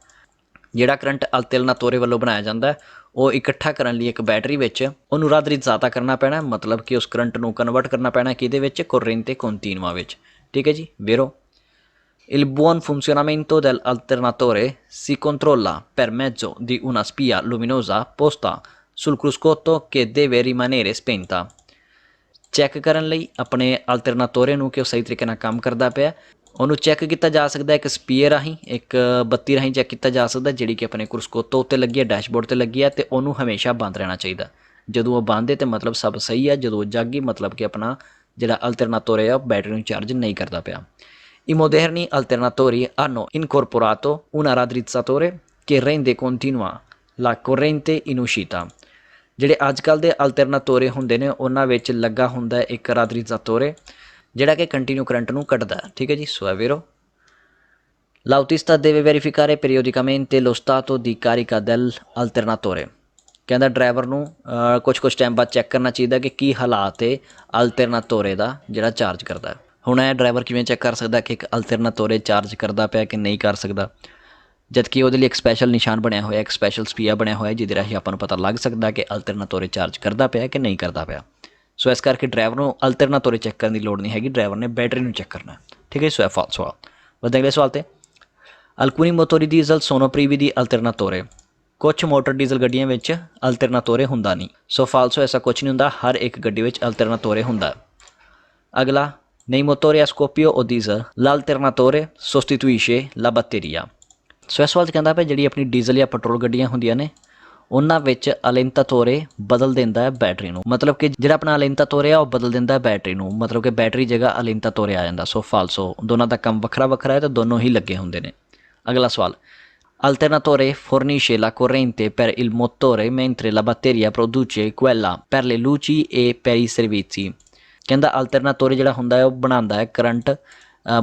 ਜਿਹੜਾ ਕਰੰਟ ਅਲਟਰਨਾਤੋਰੇ ਵੱਲੋਂ ਬਣਾਇਆ ਜਾਂਦਾ ਹੈ ਉਹ ਇਕੱਠਾ ਕਰਨ ਲਈ ਇੱਕ ਬੈਟਰੀ ਵਿੱਚ ਉਹਨੂੰ ਰਾਦਰਿzzata ਕਰਨਾ ਪੈਣਾ, ਮਤਲਬ ਕਿ ਉਸ ਕਰੰਟ ਨੂੰ ਕਨਵਰਟ ਕਰਨਾ ਪੈਣਾ ਕਿਹਦੇ ਵਿੱਚ, corrente continua ਵਿੱਚ। ਠੀਕ ਹੈ ਜੀ, vero? Il buon funzionamento dell'alternatore si controlla per mezzo di una spia luminosa posta sul cruscotto che deve rimanere spenta। Check ਕਰਨ ਲਈ ਆਪਣੇ ਅਲਟਰਨਾਤੋਰੇ ਨੂੰ ਕਿ ਉਹ ਸਹੀ ਤਰੀਕੇ ਨਾਲ ਕੰਮ ਕਰਦਾ ਪਿਆ, ਉਹਨੂੰ ਚੈੱਕ ਕੀਤਾ ਜਾ ਸਕਦਾ ਇੱਕ ਸਪੀਅਰ ਰਾਹੀਂ, ਇੱਕ ਬੱਤੀ ਰਾਹੀਂ ਚੈੱਕ ਕੀਤਾ ਜਾ ਸਕਦਾ ਜਿਹੜੀ ਕਿ ਆਪਣੇ ਕਰੂਸਕੋਤੋ ਉੱਤੇ ਲੱਗੀ ਹੈ, ਡੈਸ਼ਬੋਰਡ 'ਤੇ ਲੱਗੀ ਹੈ, ਅਤੇ ਉਹਨੂੰ ਹਮੇਸ਼ਾ ਬੰਦ ਰਹਿਣਾ ਚਾਹੀਦਾ। ਜਦੋਂ ਉਹ ਬੰਦ ਹੈ ਤਾਂ ਮਤਲਬ ਸਭ ਸਹੀ ਹੈ, ਜਦੋਂ ਉਹ ਜਗ ਗਈ ਮਤਲਬ ਕਿ ਆਪਣਾ ਜਿਹੜਾ ਅਲਟਰਨਾਤੋਰੇ ਆ ਉਹ ਬੈਟਰੀ ਨੂੰ ਚਾਰਜ ਨਹੀਂ ਕਰਦਾ ਪਿਆ। I moderni alternatori hanno incorporato una raddrizzatore che rende continua la corrente in uscita। ਜਿਹੜੇ ਅੱਜ ਕੱਲ੍ਹ ਦੇ ਅਲਟਰਨਾਤੋਰੇ ਹੁੰਦੇ ਨੇ ਉਹਨਾਂ ਵਿੱਚ ਲੱਗਾ ਹੁੰਦਾ ਇੱਕ ਰਾਦਰਿzzatore ਜਿਹੜਾ ਕਿ ਕੰਟੀਨਿਊ ਕਰੰਟ ਨੂੰ ਕੱਢਦਾ। ਠੀਕ ਹੈ ਜੀ, ਸੋ è vero? L'autista deve verificare periodicamente lo stato di carica dell'alternatore। ਕਹਿੰਦਾ ਡਰਾਈਵਰ ਨੂੰ ਕੁਛ ਟਾਈਮ ਬਾਅਦ ਚੈੱਕ ਕਰਨਾ ਚਾਹੀਦਾ ਕਿ ਕੀ ਹਾਲਾਤ ਹੈ ਅਲਟਰਨਾਤੋਰੇ ਦਾ ਜਿਹੜਾ ਚਾਰਜ ਕਰਦਾ ਹੈ। ਹੁਣ ਇਹ ਡਰਾਈਵਰ ਕਿਵੇਂ ਚੈੱਕ ਕਰ ਸਕਦਾ ਕਿ ਇੱਕ ਅਲਟਰਨਾਤੋਰੇ ਚਾਰਜ ਕਰਦਾ ਪਿਆ ਕਿ ਨਹੀਂ ਕਰ ਸਕਦਾ, ਜਦਕਿ ਉਹਦੇ ਲਈ ਇੱਕ ਸਪੈਸ਼ਲ ਨਿਸ਼ਾਨ ਬਣਿਆ ਹੋਇਆ, ਇੱਕ ਸਪੈਸ਼ਲ ਸਪੀਆ ਬਣਿਆ ਹੋਇਆ ਜਿਹਦੇ ਰਾਹੀਂ ਆਪਾਂ ਨੂੰ ਪਤਾ ਲੱਗ ਸਕਦਾ ਕਿ ਅਲਟਰਨਾਤੋਰੇ ਚਾਰਜ ਕਰਦਾ ਪਿਆ ਕਿ ਨਹੀਂ ਕਰਦਾ ਪਿਆ। ਸੋ ਇਸ ਕਰਕੇ ਡਰਾਈਵਰ ਨੂੰ ਅਲਟਰਨਾਤੋਰੇ ਚੈੱਕ ਕਰਨ ਦੀ ਲੋੜ ਨਹੀਂ ਹੈਗੀ, ਡਰਾਈਵਰ ਨੇ ਬੈਟਰੀ ਨੂੰ ਚੈੱਕ ਕਰਨਾ। ਠੀਕ ਹੈ, ਸੋ ਇਹ ਫਾਲਸ ਸਵਾਲ। ਵਧਦੇ ਅਗਲੇ ਸਵਾਲ 'ਤੇ। ਅਲਕੂਨੀ ਮੋਟੋਰੀ ਡੀਜ਼ਲ ਸੋਨੋ ਪ੍ਰੀਵੀ ਦੀ ਅਲਟਰਨਾਤੋਰੇ। ਕੁਛ ਮੋਟਰ ਡੀਜ਼ਲ ਗੱਡੀਆਂ ਵਿੱਚ ਅਲਟਰਨਾਤੋਰੇ ਹੁੰਦਾ ਨਹੀਂ। ਸੋ ਫਾਲਸੋ, ਐਸਾ ਕੁਛ ਨਹੀਂ ਹੁੰਦਾ, ਹਰ ਇੱਕ ਗੱਡੀ ਵਿੱਚ ਅਲਟਰਨਾਤੋਰੇ ਹੁੰਦਾ। ਅਗਲਾ, nei motori a scoppio o diesel l'alternatore sostituisce la batteria। ਸੋ ਇਸ ਸਵਾਲ 'ਚ ਕਹਿੰਦਾ ਪਿਆ ਜਿਹੜੀ ਆਪਣੀ ਡੀਜ਼ਲ ਜਾਂ ਪੈਟਰੋਲ ਗੱਡੀਆਂ ਹੁੰਦੀਆਂ ਨੇ ਉਹਨਾਂ ਵਿੱਚ ਅਲੈਂਤਾਤੋਰੇ ਬਦਲ ਦਿੰਦਾ ਹੈ ਬੈਟਰੀ ਨੂੰ, ਮਤਲਬ ਕਿ ਜਿਹੜਾ ਆਪਣਾ ਅਲੈਂਤਾਤੋਰੇ ਆ ਉਹ ਬਦਲ ਦਿੰਦਾ ਬੈਟਰੀ ਨੂੰ, ਮਤਲਬ ਕਿ ਬੈਟਰੀ ਜਗ੍ਹਾ ਅਲੈਂਤਾਤੋਰੇ ਆ ਜਾਂਦਾ। ਸੋ ਫਾਲਸੋ, ਦੋਨਾਂ ਦਾ ਕੰਮ ਵੱਖਰਾ ਵੱਖਰਾ ਹੈ ਤਾਂ ਦੋਨੋਂ ਹੀ ਲੱਗੇ ਹੁੰਦੇ ਨੇ। ਅਗਲਾ ਸਵਾਲ, alternatore fornisce la corrente per il motore mentre la batteria produce quella per le luci e per i servizi। ਕਹਿੰਦਾ ਅਲਟਰਨਾਤੋਰੇ ਜਿਹੜਾ ਹੁੰਦਾ ਹੈ ਉਹ ਬਣਾਉਂਦਾ ਹੈ ਕਰੰਟ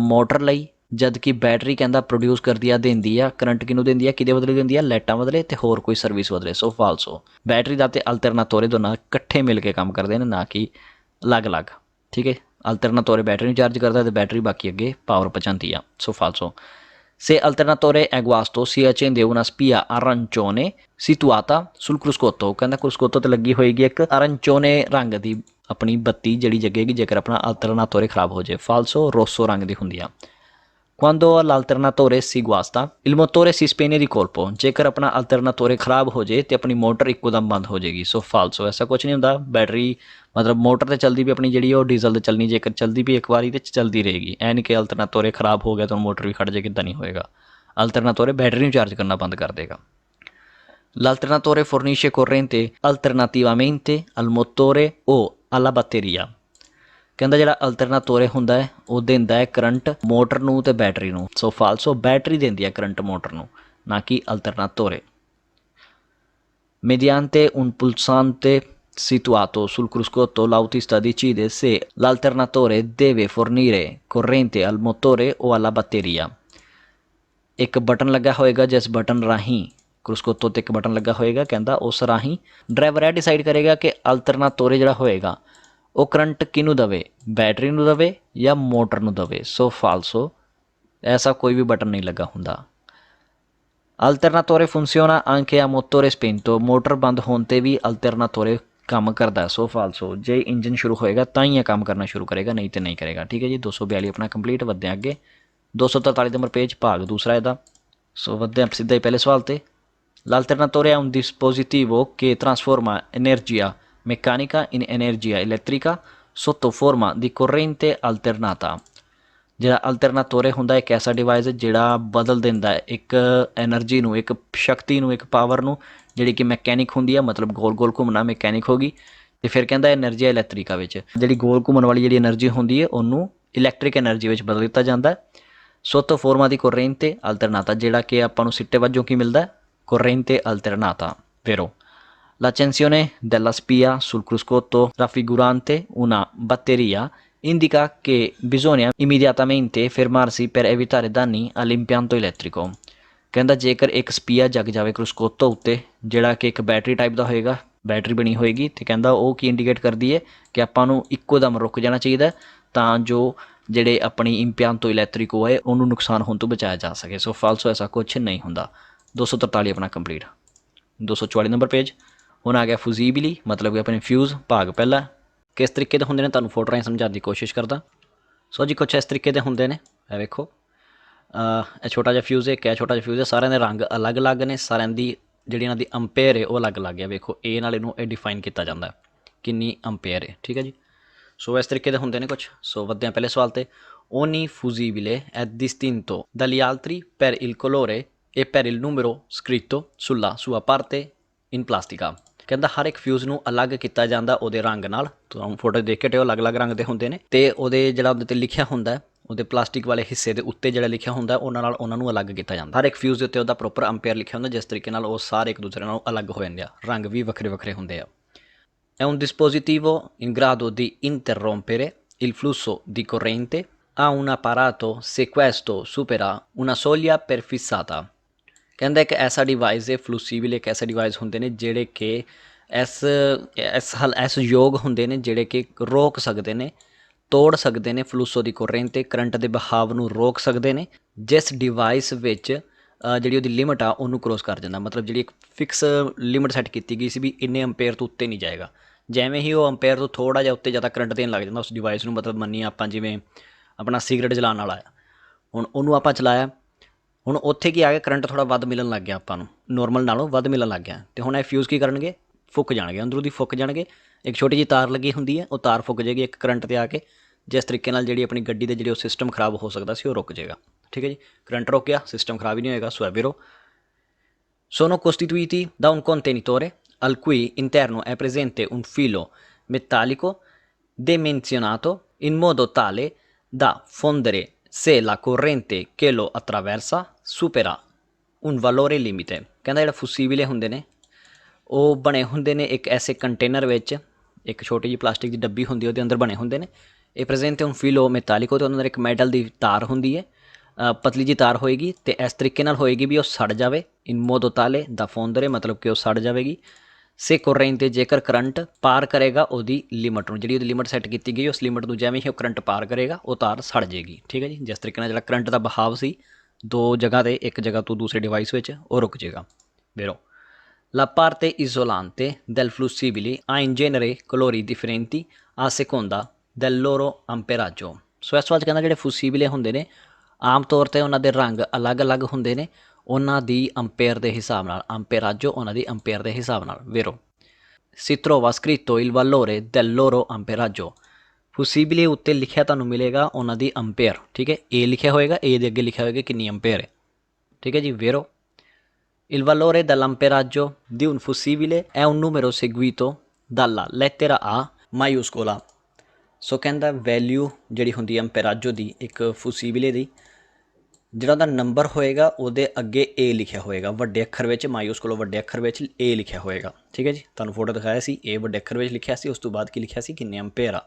ਮੋਟਰ ਲਈ, ਜਦ ਕਿ ਬੈਟਰੀ ਕਹਿੰਦਾ ਪ੍ਰੋਡਿਊਸ ਕਰਦੀ ਆ, ਦਿੰਦੀ ਆ ਕਰੰਟ। ਕਿਹਨੂੰ ਦਿੰਦੀ ਆ, ਕਿਹਦੇ ਬਦਲੇ ਦਿੰਦੀ ਆ, ਲਾਈਟਾਂ ਬਦਲੇ ਅਤੇ ਹੋਰ ਕੋਈ ਸਰਵਿਸ ਬਦਲੇ। ਸੋ ਫਾਲਸੋ, ਬੈਟਰੀ ਦਾ ਅਤੇ ਅਲਟਰਨਾਤੋਰੇ ਦੋਨਾਂ ਇਕੱਠੇ ਮਿਲ ਕੇ ਕੰਮ ਕਰਦੇ ਨੇ, ਨਾ ਕਿ ਅਲੱਗ-ਅਲੱਗ। ਠੀਕ ਹੈ, ਅਲਟਰਨਾਤੋਰੇ ਬੈਟਰੀ ਨੂੰ ਚਾਰਜ ਕਰਦਾ ਅਤੇ ਬੈਟਰੀ ਬਾਕੀ ਅੱਗੇ ਪਾਵਰ ਪਹੁੰਚਾਉਂਦੀ ਆ। ਸੋ ਫਾਲਸੋ। Se alternatore è guasto si accende una spia arancione situata sul cruscotto। ਕਹਿੰਦਾ cruscotto ਤੇ ਲੱਗੀ ਹੋਏਗੀ ਇੱਕ arancione ਰੰਗ ਦੀ ਆਪਣੀ ਬੱਤੀ ਜਿਹੜੀ ਜਗੇਗੀ ਜੇਕਰ ਆਪਣਾ ਅਲਟਰਨਾਤੋਰੇ ਖਰਾਬ ਹੋ ਜਾਏ। ਫਾਲਸੋ, ਰੋਸੋ ਰੰਗ ਦੀ ਹੁੰਦੀ ਆ। Quando l'alternatore si guasta il motore si spegne di colpo। ਜੇਕਰ ਆਪਣਾ ਅਲਟਰਨਾਤੋਰੇ ਖਰਾਬ ਹੋ ਜਾਏ ਤੇ ਆਪਣੀ ਮੋਟਰ ਇੱਕੋ ਦਮ ਬੰਦ ਹੋ ਜਾਏਗੀ। ਸੋ ਫਾਲਸੋ, ਐਸਾ ਕੁਛ ਨਹੀਂ ਹੁੰਦਾ। ਬੈਟਰੀ ਮਤਲਬ ਮੋਟਰ ਤੇ ਚੱਲਦੀ ਵੀ ਆਪਣੀ ਜਿਹੜੀ ਉਹ ਡੀਜ਼ਲ ਤੇ ਚੱਲਣੀ, ਜੇਕਰ ਚੱਲਦੀ ਵੀ ਇੱਕ ਵਾਰੀ ਤੇ ਚੱਲਦੀ ਰਹੇਗੀ। ਐ ਨਹੀਂ ਕਿ ਅਲਟਰਨਾਤੋਰੇ ਖਰਾਬ ਹੋ ਗਿਆ ਤਾਂ ਮੋਟਰ ਵੀ ਖੜ ਜਾਏ, ਕਿੱਦਾਂ ਨਹੀਂ ਹੋਏਗਾ। ਅਲਟਰਨਾਤੋਰੇ ਬੈਟਰੀ ਨੂੰ ਚਾਰਜ ਕਰਨਾ ਬੰਦ ਕਰ ਦੇਗਾ। L'alternatore fornisce corrente alternativamente al motore o alla batteria। ਕਹਿੰਦਾ ਜਿਹੜਾ ਅਲਟਰਨਾਤੋਰੇ ਹੁੰਦਾ ਹੈ ਉਹ ਦਿੰਦਾ ਹੈ ਕਰੰਟ ਮੋਟਰ ਨੂੰ ਤੇ ਬੈਟਰੀ ਨੂੰ। ਸੋ ਫਾਲਸੋ, ਬੈਟਰੀ ਦਿੰਦੀ ਹੈ ਕਰੰਟ ਮੋਟਰ ਨੂੰ, ਨਾ ਕਿ ਅਲਟਰਨਾਤੋਰੇ। Mediante un pulsante situato sul cruscotto l'autista decide se l'alternatore deve fornire corrente al motore o alla batteria। ਇੱਕ ਬਟਨ ਲੱਗਾ ਹੋਏਗਾ, ਜਿਸ ਬਟਨ ਰਾਹੀਂ ਕਰੂਸਕੋਤੋ 'ਤੇ ਇੱਕ ਬਟਨ ਲੱਗਾ ਹੋਏਗਾ, ਕਹਿੰਦਾ ਉਸ ਰਾਹੀਂ ਡਰਾਈਵਰ ਇਹ ਡਿਸਾਈਡ ਕਰੇਗਾ ਕਿ ਅਲਟਰਨਾਤੋਰੇ ਜਿਹੜਾ ਹੋਏਗਾ ਉਹ ਕਰੰਟ ਕਿਹਨੂੰ ਦੇਵੇ, ਬੈਟਰੀ ਨੂੰ ਦੇਵੇ ਜਾਂ ਮੋਟਰ ਨੂੰ ਦੇਵੇ। ਸੋ ਫਾਲਸੋ, ਐਸਾ ਕੋਈ ਵੀ ਬਟਨ ਨਹੀਂ ਲੱਗਾ ਹੁੰਦਾ। ਅਲਟਰਨਾਤੋਰੇ ਫੰਕਸ਼ਨਾ anche a motore spento। Motor ਬੰਦ ਹੋਣ 'ਤੇ ਵੀ ਅਲਟਰਨਾਤੋਰੇ ਕੰਮ ਕਰਦਾ। ਸੋ ਫਾਲਸੋ, ਜੇ ਇੰਜਨ ਸ਼ੁਰੂ ਹੋਏਗਾ ਤਾਂ ਹੀ ਇਹ ਕੰਮ ਕਰਨਾ ਸ਼ੁਰੂ ਕਰੇਗਾ, ਨਹੀਂ ਤਾਂ ਨਹੀਂ ਕਰੇਗਾ। ਠੀਕ ਹੈ ਜੀ, 242 ਆਪਣਾ ਕੰਪਲੀਟ। ਵੱਧਦੇ ਹਾਂ ਅੱਗੇ, 243 ਨੰਬਰ ਪੇਜ, ਭਾਗ ਦੂਸਰਾ ਇਹਦਾ। ਸੋ ਵੱਧਦੇ ਹਾਂ ਸਿੱਧਾ ਹੀ ਪਹਿਲੇ ਸਵਾਲ 'ਤੇ। L'alternatore è un dispositivo che trasforma energia meccanica in energia elettrica sotto forma di corrente alternata। ਜਿਹੜਾ ਅਲਟਰਨਾਤੋਰੇ ਹੁੰਦਾ ਇੱਕ ਐਸਾ ਡਿਵਾਈਸ ਜਿਹੜਾ ਬਦਲ ਦਿੰਦਾ ਇੱਕ ਐਨਰਜੀ ਨੂੰ, ਇੱਕ ਸ਼ਕਤੀ ਨੂੰ, ਇੱਕ ਪਾਵਰ ਨੂੰ, ਜਿਹੜੀ ਕਿ ਮਕੈਨਿਕ ਹੁੰਦੀ ਆ, ਮਤਲਬ ਗੋਲ ਗੋਲ ਘੁੰਮਣਾ ਮਕੈਨਿਕ ਹੋ ਗਈ। ਅਤੇ ਫਿਰ ਕਹਿੰਦਾ ਐਨਰਜੀ ਇਲੈਕਟ੍ਰੀਕਾ ਵਿੱਚ ਜਿਹੜੀ ਗੋਲ ਘੁੰਮਣ ਵਾਲੀ ਜਿਹੜੀ ਐਨਰਜੀ ਹੁੰਦੀ ਹੈ ਉਹਨੂੰ ਇਲੈਕਟ੍ਰਿਕ ਐਨਰਜੀ ਵਿੱਚ ਬਦਲ ਦਿੱਤਾ ਜਾਂਦਾ। ਸੋਤੋ ਫੋਰਮਾ ਦੀ corrente alternata, ਜਿਹੜਾ ਕਿ ਆਪਾਂ ਨੂੰ ਸਿੱਟੇ ਵਜੋਂ ਕੀ ਮਿਲਦਾ, corrente alternata, vero? L'accensione della spia sul cruscotto raffigurante una batteria indica che bisogna immediatamente fermarsi per evitare danni all'impianto elettrico। ਕਹਿੰਦਾ ਜੇਕਰ ਇੱਕ ਸਪੀਆ ਜਗ ਜਾਵੇ ਕਰੂਸਕੋਤੋ ਉੱਤੇ ਜਿਹੜਾ ਕਿ ਇੱਕ ਬੈਟਰੀ ਟਾਈਪ ਦਾ ਹੋਏਗਾ, ਬੈਟਰੀ ਬਣੀ ਹੋਏਗੀ, ਅਤੇ ਕਹਿੰਦਾ ਉਹ ਕੀ ਇੰਡੀਕੇਟ ਕਰਦੀ ਹੈ ਕਿ ਆਪਾਂ ਨੂੰ ਇੱਕੋ ਦਮ ਰੁਕ ਜਾਣਾ ਚਾਹੀਦਾ ਤਾਂ ਜੋ ਜਿਹੜੇ ਆਪਣੀ ਇੰਪਿਆਂਤੋ ਇਲੈਕਟ੍ਰਿਕੋ ਹੈ ਉਹਨੂੰ ਨੁਕਸਾਨ ਹੋਣ ਤੋਂ ਬਚਾਇਆ ਜਾ ਸਕੇ। ਸੋ ਫਾਲਸੋ, ਐਸਾ ਕੁਛ ਨਹੀਂ ਹੁੰਦਾ। 243 अपना कंप्लीट। 244 number page. ਹੁਣ ਆ ਗਿਆ ਫੂਜ਼ੀਬਲੀ मतलब कि अपने फ्यूज़ भाग पहला किस तरीके ਦੇ ਹੁੰਦੇ ਨੇ ਤੁਹਾਨੂੰ ਫੋਟੋ ਰਾਹੀਂ ਸਮਝਾਉਣ ਦੀ ਕੋਸ਼ਿਸ਼ ਕਰਦਾ। ਸੋ ਜੀ ਕੁਛ ਇਸ ਤਰੀਕੇ ਦੇ ਹੁੰਦੇ ਨੇ, ਇਹ ਵੇਖੋ ਇਹ ਛੋਟਾ ਜਿਹਾ ਫਿਊਜ਼ ਹੈ, ਇੱਕ ਇਹ ਛੋਟਾ ਜਿਹਾ ਫਿਊਜ਼ ਹੈ, ਸਾਰਿਆਂ ਦੇ ਰੰਗ ਅਲੱਗ-ਅਲੱਗ ਨੇ, ਸਾਰਿਆਂ ਦੀ ਜਿਹੜੀ ਇਹਨਾਂ ਦੀ ਅੰਪੇਅਰ ਹੈ ਉਹ ਅਲੱਗ-ਅਲੱਗ ਹੈ। ਵੇਖੋ ਇਹ ਨਾਲ ਇਹਨੂੰ ਇਹ ਡਿਫਾਈਨ ਕੀਤਾ ਜਾਂਦਾ ਕਿੰਨੀ ਅੰਪੇਅਰ ਹੈ, ਠੀਕ ਹੈ ਜੀ। ਸੋ ਇਸ ਤਰੀਕੇ ਦੇ ਹੁੰਦੇ ਨੇ ਕੁਛ। ਸੋ ਵੱਧਦੇ ਹਾਂ ਪਹਿਲੇ ਸਵਾਲ ਤੇ। Ogni fusibile è distinto dagli altri per il colore e per il numero scritto sulla sua parte in plastica। ਕਹਿੰਦਾ ਹਰ ਇੱਕ ਫਿਊਜ਼ ਨੂੰ ਅਲੱਗ ਕੀਤਾ ਜਾਂਦਾ ਉਹਦੇ ਰੰਗ ਨਾਲ। ਤੁਹਾਨੂੰ ਫੋਟੋ ਦੇਖ ਕੇ ਟਿਓ ਅਲੱਗ-ਅਲੱਗ ਰੰਗ ਦੇ ਹੁੰਦੇ ਨੇ ਅਤੇ ਉਹਦੇ ਜਿਹੜਾ ਉਹਦੇ 'ਤੇ ਲਿਖਿਆ ਹੁੰਦਾ ਉਹਦੇ ਪਲਾਸਟਿਕ ਵਾਲੇ ਹਿੱਸੇ ਦੇ ਉੱਤੇ ਜਿਹੜਾ ਲਿਖਿਆ ਹੁੰਦਾ ਉਹਨਾਂ ਨਾਲ ਉਹਨਾਂ ਨੂੰ ਅਲੱਗ ਕੀਤਾ ਜਾਂਦਾ। ਹਰ ਇੱਕ ਫਿਊਜ਼ ਦੇ ਉੱਤੇ ਉਹਦਾ ਪ੍ਰੋਪਰ ਅੰਪੇਅਰ ਲਿਖਿਆ ਹੁੰਦਾ, ਜਿਸ ਤਰੀਕੇ ਨਾਲ ਉਹ ਸਾਰੇ ਇੱਕ ਦੂਸਰੇ ਨਾਲੋਂ ਅਲੱਗ ਹੋ ਜਾਂਦੇ ਆ, ਰੰਗ ਵੀ ਵੱਖਰੇ ਵੱਖਰੇ ਹੁੰਦੇ ਆ। È un dispositivo in grado di interrompere il flusso di corrente a un apparato se questo supera una soglia prefissata। ਕਹਿੰਦਾ ਇੱਕ ਐਸਾ ਡਿਵਾਈਸ ਹੈ, ਫਲੂਸੀਬਲ ਇੱਕ ਐਸਾ ਡਿਵਾਈਸ ਹੁੰਦੇ ਨੇ ਜਿਹੜੇ ਕਿ ਇਸ ਯੋਗ ਹੁੰਦੇ ਨੇ, ਜਿਹੜੇ ਕਿ ਰੋਕ ਸਕਦੇ ਨੇ, ਤੋੜ ਸਕਦੇ ਨੇ ਫਲੂਸੋ ਦੀ ਕੋਰੈਂਟ ਕਰੰਟ ਦੇ ਬਹਾਵ ਨੂੰ ਰੋਕ ਸਕਦੇ ਨੇ, ਜਿਸ ਡਿਵਾਈਸ ਵਿੱਚ ਜਿਹੜੀ ਉਹਦੀ ਲਿਮਟ ਆ ਉਹਨੂੰ ਕ੍ਰੋਸ ਕਰ ਜਾਂਦਾ। ਮਤਲਬ ਜਿਹੜੀ ਇੱਕ ਫਿਕਸ ਲਿਮਟ ਸੈੱਟ ਕੀਤੀ ਗਈ ਸੀ ਵੀ ਇੰਨੇ ਅੰਪੇਅਰ ਤੋਂ ਉੱਤੇ ਨਹੀਂ ਜਾਏਗਾ, ਜਿਵੇਂ ਹੀ ਉਹ ਅੰਪੇਅਰ ਤੋਂ ਥੋੜ੍ਹਾ ਜਿਹਾ ਉੱਤੇ ਜ਼ਿਆਦਾ ਕਰੰਟ ਦੇਣ ਲੱਗ ਜਾਂਦਾ ਉਸ ਡਿਵਾਈਸ ਨੂੰ। ਮਤਲਬ ਮੰਨੀਏ ਆਪਾਂ ਜਿਵੇਂ ਆਪਣਾ ਸਿਗਰਟ ਜਲਾਉਣ ਵਾਲਾ ਆ, ਹੁਣ ਉਹਨੂੰ ਆਪਾਂ ਚਲਾਇਆ, ਹੁਣ ਉੱਥੇ ਕੀ ਆ ਗਿਆ, ਕਰੰਟ ਥੋੜ੍ਹਾ ਵੱਧ ਮਿਲਣ ਲੱਗ ਗਿਆ, ਆਪਾਂ ਨੂੰ ਨੋਰਮਲ ਨਾਲੋਂ ਵੱਧ ਮਿਲਣ ਲੱਗ ਗਿਆ, ਅਤੇ ਹੁਣ ਇਹ ਫਿਊਜ਼ ਕੀ ਕਰਨਗੇ, ਫੁੱਕ ਜਾਣਗੇ, ਅੰਦਰੋਂ ਦੀ ਫੁੱਕ ਜਾਣਗੇ। ਇੱਕ ਛੋਟੀ ਜਿਹੀ ਤਾਰ ਲੱਗੀ ਹੁੰਦੀ ਹੈ, ਉਹ ਤਾਰ ਫੁੱਕ ਜਾਏਗੀ ਇੱਕ ਕਰੰਟ 'ਤੇ ਆ ਕੇ, ਜਿਸ ਤਰੀਕੇ ਨਾਲ ਜਿਹੜੀ ਆਪਣੀ ਗੱਡੀ ਦੇ ਜਿਹੜੇ ਉਹ ਸਿਸਟਮ ਖਰਾਬ ਹੋ ਸਕਦਾ ਸੀ ਉਹ ਰੁਕ ਜਾਏਗਾ, ਠੀਕ ਹੈ ਜੀ। ਕਰੰਟ ਰੁਕ ਗਿਆ, ਸਿਸਟਮ ਖਰਾਬ ਹੀ ਨਹੀਂ ਹੋਏਗਾ। ਸੋ è vero। Sono costituiti da un contenitore al cui interno è presente un filo metallico dimensionato in modo tale da fondere se la corrente che lo attraversa supera un valore limite। ਕਹਿੰਦਾ ਜਿਹੜਾ ਫੂਸੀਬਲੇ ਹੁੰਦੇ ਨੇ ਉਹ ਬਣੇ ਹੁੰਦੇ ਨੇ ਇੱਕ ਐਸੇ ਕੰਟੇਨਰ ਵਿੱਚ, ਇੱਕ ਛੋਟੀ ਜਿਹੀ ਪਲਾਸਟਿਕ ਦੀ ਡੱਬੀ ਹੁੰਦੀ ਉਹਦੇ ਅੰਦਰ ਬਣੇ ਹੁੰਦੇ ਨੇ। ਇਹ ਪ੍ਰੈਜ਼ੈਂਟ ਹੁਣ ਫੀਲੋ ਮੈਟਾਲਿਕ ਉਹਦੇ ਅੰਦਰ ਇੱਕ ਮੈਟਲ ਦੀ ਤਾਰ ਹੁੰਦੀ ਹੈ, ਪਤਲੀ ਜਿਹੀ ਤਾਰ ਹੋਏਗੀ ਅਤੇ ਇਸ ਤਰੀਕੇ ਨਾਲ ਹੋਏਗੀ ਵੀ ਉਹ ਸੜ ਜਾਵੇ। ਇਨ ਮੋਦੋ ਤਾਲੇ ਦਾ ਫੋਂਦਰੇ ਮਤਲਬ ਕਿ ਉਹ ਸੜ ਜਾਵੇਗੀ। ਸੇ ਕੋਰੈਂਟ ਜੇਕਰ ਕਰੰਟ ਪਾਰ ਕਰੇਗਾ ਉਹਦੀ ਲਿਮਟ ਨੂੰ, ਜਿਹੜੀ ਉਹਦੀ ਲਿਮਟ ਸੈੱਟ ਕੀਤੀ ਗਈ ਉਸ ਲਿਮਟ ਨੂੰ ਜਿਵੇਂ ਹੀ ਉਹ ਕਰੰਟ ਪਾਰ ਕਰੇਗਾ ਉਹ ਤਾਰ ਸੜ ਜਾਏਗੀ, ਠੀਕ ਹੈ ਜੀ। ਜਿਸ ਤਰੀਕੇ ਨਾਲ ਜਿਹੜਾ ਕਰੰਟ ਦਾ ਬਹਾਵ ਸੀ ਦੋ ਜਗ੍ਹਾ 'ਤੇ, ਇੱਕ ਜਗ੍ਹਾ ਤੋਂ ਦੂਸਰੇ ਡਿਵਾਈਸ ਵਿੱਚ, ਉਹ ਰੁਕ ਜਾਏਗਾ। Vero। La parte isolante del flussibile ha in genere colori differenti a seconda del loro amperaggio। ਸੋ ਇਸ ਵਾਰ ਕਹਿੰਦਾ ਜਿਹੜੇ ਫੂਸੀਬਲੇ ਹੁੰਦੇ ਨੇ ਆਮ ਤੌਰ 'ਤੇ ਉਹਨਾਂ ਦੇ ਰੰਗ ਅਲੱਗ-ਅਲੱਗ ਹੁੰਦੇ ਨੇ ਉਹਨਾਂ ਦੀ ਅੰਪੇਅਰ ਦੇ ਹਿਸਾਬ ਨਾਲ, ਅੰਪੇਰਾਜੋ ਉਹਨਾਂ ਦੀ ਅੰਪੇਅਰ ਦੇ ਹਿਸਾਬ ਨਾਲ। Vero। Si trova scritto il valore del loro amperaggio। ਫੂਸੀਬਲੇ ਉੱਤੇ ਲਿਖਿਆ ਤੁਹਾਨੂੰ ਮਿਲੇਗਾ ਉਹਨਾਂ ਦੀ ਅੰਪੇਅਰ, ਠੀਕ ਹੈ। ਏ ਲਿਖਿਆ ਹੋਏਗਾ, ਏ ਦੇ ਅੱਗੇ ਲਿਖਿਆ ਹੋਏਗਾ ਕਿੰਨੀ ਅੰਪੇਅਰ ਹੈ, ਠੀਕ ਹੈ ਜੀ। Vero। Il valore dell'amperaggio di un fusibile è un numero seguito dalla lettera A maiuscola। ਸੋ ਕਹਿੰਦਾ ਵੈਲਿਊ ਜਿਹੜੀ ਹੁੰਦੀ ਹੈ ਅੰਪੇਰਾਜੋ ਦੀ ਇੱਕ ਫੂਸੀਬਲੇ ਦੀ, ਜਿਹੜਾ ਉਹਦਾ ਨੰਬਰ ਹੋਏਗਾ ਉਹਦੇ ਅੱਗੇ ਏ ਲਿਖਿਆ ਹੋਏਗਾ ਵੱਡੇ ਅੱਖਰ ਵਿੱਚ, ਮਾਇੂਸਕੁਲੋ ਵੱਡੇ ਅੱਖਰ ਵਿੱਚ ਏ ਲਿਖਿਆ ਹੋਏਗਾ, ਠੀਕ ਹੈ ਜੀ। ਤੁਹਾਨੂੰ ਫੋਟੋ ਦਿਖਾਇਆ ਸੀ, ਏ ਵੱਡੇ ਅੱਖਰ ਵਿੱਚ ਲਿਖਿਆ ਸੀ, ਉਸ ਤੋਂ ਬਾਅਦ ਕੀ ਲਿਖਿਆ ਸੀ, ਕਿੰਨੇ ਅੰਪੇਅਰ ਆ।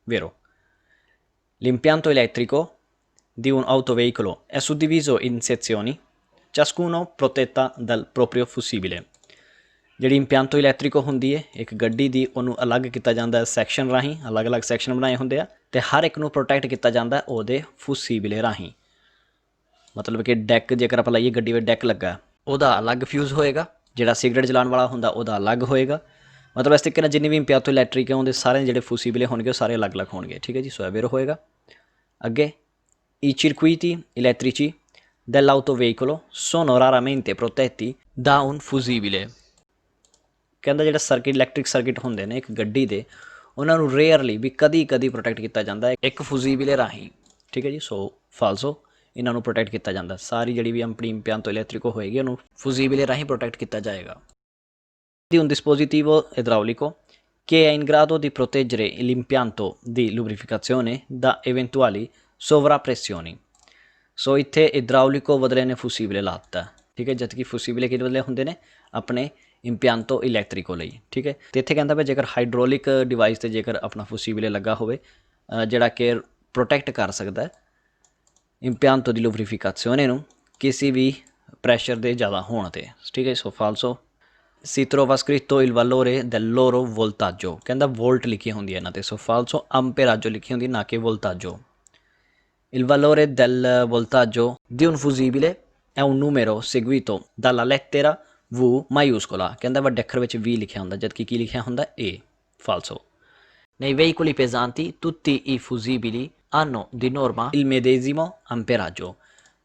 Vero। L'impianto elettrico di un autoveicolo è suddiviso in sezioni, ciascuno protetta dal proprio fusibile। ਜਿਹੜੀ ਇੰਪਿਆਂਤੋ ਇਲੈਕਟ੍ਰਿਕੋ ਹੁੰਦੀ ਹੈ ਇੱਕ ਗੱਡੀ ਦੀ, ਉਹਨੂੰ ਅਲੱਗ ਕੀਤਾ ਜਾਂਦਾ ਸੈਕਸ਼ਨ ਰਾਹੀਂ, ਅਲੱਗ-ਅਲੱਗ ਸੈਕਸ਼ਨ ਬਣਾਏ ਹੁੰਦੇ ਆ ਅਤੇ ਹਰ ਇੱਕ ਨੂੰ ਪ੍ਰੋਟੈਕਟ ਕੀਤਾ ਜਾਂਦਾ ਉਹਦੇ ਫੂਸੀਬਲੇ ਰਾਹੀਂ। ਮਤਲਬ ਕਿ ਡੈਕ ਜੇਕਰ ਆਪਾਂ ਲਾਈਏ, ਗੱਡੀ ਵਿੱਚ ਡੈਕ ਲੱਗਾ, ਉਹਦਾ ਅਲੱਗ ਫਿਊਜ਼ ਹੋਏਗਾ, ਜਿਹੜਾ ਸਿਗਰਟ ਜਲਾਉਣ ਵਾਲਾ ਹੁੰਦਾ ਉਹਦਾ ਅਲੱਗ ਹੋਏਗਾ। ਮਤਲਬ ਇਸ ਤਰੀਕੇ ਨਾਲ ਜਿੰਨੀ ਵੀ ਇੰਪਿਆਂਤੋ ਇਲੈਕਟ੍ਰਿਕ ਹੈ ਉਹਦੇ ਸਾਰੇ ਜਿਹੜੇ ਫੂਸੀਬਲੇ ਹੋਣਗੇ ਉਹ ਸਾਰੇ ਅਲੱਗ-ਅਲੱਗ ਹੋਣਗੇ, ਠੀਕ ਹੈ ਜੀ। ਸੋ Vero ਹੋਏਗਾ। ਅੱਗੇ i circuiti elettrici dell'autoveicolo sono raramente protetti da un fusibile। ਕਹਿੰਦਾ ਜਿਹੜਾ ਸਰਕਿਟ, ਇਲੈਕਟ੍ਰਿਕ ਸਰਕਿਟ ਹੁੰਦੇ ਨੇ ਇੱਕ ਗੱਡੀ ਦੇ, ਉਹਨਾਂ ਨੂੰ ਰੇਅਰਲੀ ਵੀ ਕਦੀ ਪ੍ਰੋਟੈਕਟ ਕੀਤਾ ਜਾਂਦਾ ਹੈ ਇੱਕ ਫੂਸੀਬਲੇ ਰਾਹੀਂ, ਠੀਕ ਹੈ ਜੀ। ਸੋ ਫਾਲਸੋ, ਇਹਨਾਂ ਨੂੰ ਪ੍ਰੋਟੈਕਟ ਕੀਤਾ ਜਾਂਦਾ, ਸਾਰੀ ਜਿਹੜੀ ਵੀ ਆਪਣੀ ਇੰਪਿਆਂਤੋ ਇਲੈਕਟ੍ਰਿਕੋ ਹੋਏਗੀ ਉਹਨੂੰ ਫੂਸੀਬਲੇ ਰਾਹੀਂ ਪ੍ਰੋਟੈਕਟ ਕੀਤਾ ਜਾਏਗਾ। di un dispositivo idraulico che è in grado di proteggere l'impianto di lubrificazione da eventuali sovrappressioni। ਸੋ ਇੱਥੇ ਇਦਰਾਉਲਿਕੋ ਬਦਲੇ ਨੇ ਫੂਸੀਬਲੇ ਲਾਤਾ, ਠੀਕ ਹੈ, ਜਦ ਕਿ ਫੂਸੀਬਲੇ ਕਿਹਦੇ ਬਦਲੇ ਹੁੰਦੇ ਨੇ, ਆਪਣੇ ਇੰਪਿਆਂਤੋ ਇਲੈਕਟ੍ਰਿਕੋ ਲਈ, ਠੀਕ ਹੈ। ਅਤੇ ਇੱਥੇ ਕਹਿੰਦਾ ਵੀ ਜੇਕਰ ਹਾਈਡਰੋਲਿਕ ਡਿਵਾਈਸ 'ਤੇ ਜੇਕਰ ਆਪਣਾ ਫੂਸੀਬਲੇ ਲੱਗਾ ਹੋਵੇ ਜਿਹੜਾ ਕਿ ਪ੍ਰੋਟੈਕਟ ਕਰ ਸਕਦਾ ਇੰਪਿਆਂਤੋ ਦੀ ਲੁਬਰੀਫਿਕਾzione ਨੂੰ ਕਿਸੇ ਵੀ ਪ੍ਰੈਸ਼ਰ ਦੇ ਜ਼ਿਆਦਾ ਹੋਣ 'ਤੇ, ਠੀਕ ਹੈ। ਸੋ ਫਾਲਸੋ। Si trova scritto il valore del loro voltaggio। ਕਹਿੰਦਾ ਵੋਲਟ ਲਿਖੀ ਹੁੰਦੀ ਹੈ ਇਹਨਾਂ 'ਤੇ। ਸੋ ਫਾਲਸੋ, ਅੰਪੇਰਾਜੋ ਲਿਖੀ ਹੁੰਦੀ ਨਾ ਕਿ ਵੋਲਟਾਜੋ। Il valore del voltaggio di un fusibile è un numero seguito dalla lettera V maiuscola, ਕਹਿੰਦਾ ਵੱਡੇ ਅੱਖਰ ਵਿੱਚ V ਲਿਖਿਆ ਹੁੰਦਾ ਜਦਕਿ ਕੀ ਲਿਖਿਆ ਹੁੰਦਾ A, falso। Nei veicoli pesanti tutti i fusibili hanno di norma il medesimo amperaggio,